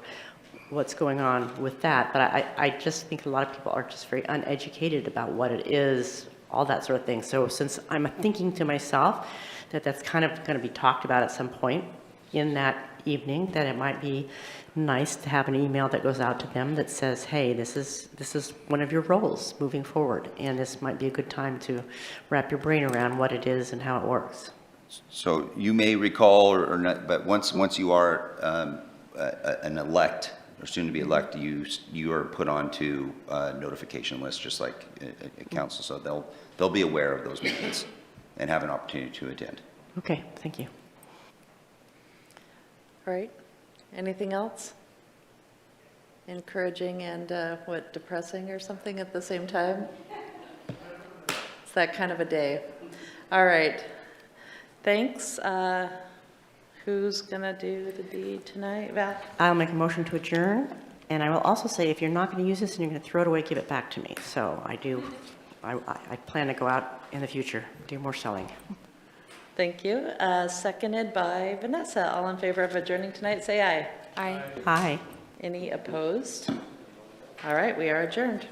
what's going on with that. But I just think a lot of people are just very uneducated about what it is, all that sort of thing. So since I'm thinking to myself that that's kind of going to be talked about at some point in that evening, that it might be nice to have an email that goes out to them that says, hey, this is one of your roles moving forward, and this might be a good time to wrap your brain around what it is and how it works. So you may recall or not, but once you are an elect or soon to be elect, you are put onto a notification list, just like a council. So they'll be aware of those meetings and have an opportunity to attend. Okay, thank you. All right. Anything else? Encouraging and what, depressing or something at the same time? It's that kind of a day. All right. Thanks. Who's going to do the deed tonight? Val? I'll make a motion to adjourn, and I will also say if you're not going to use this and you're going to throw it away, give it back to me. So I plan to go out in the future, do more selling. Thank you. Seconded by Vanessa. All in favor of adjourning tonight, say aye. Aye. Aye. Any opposed? All right, we are adjourned.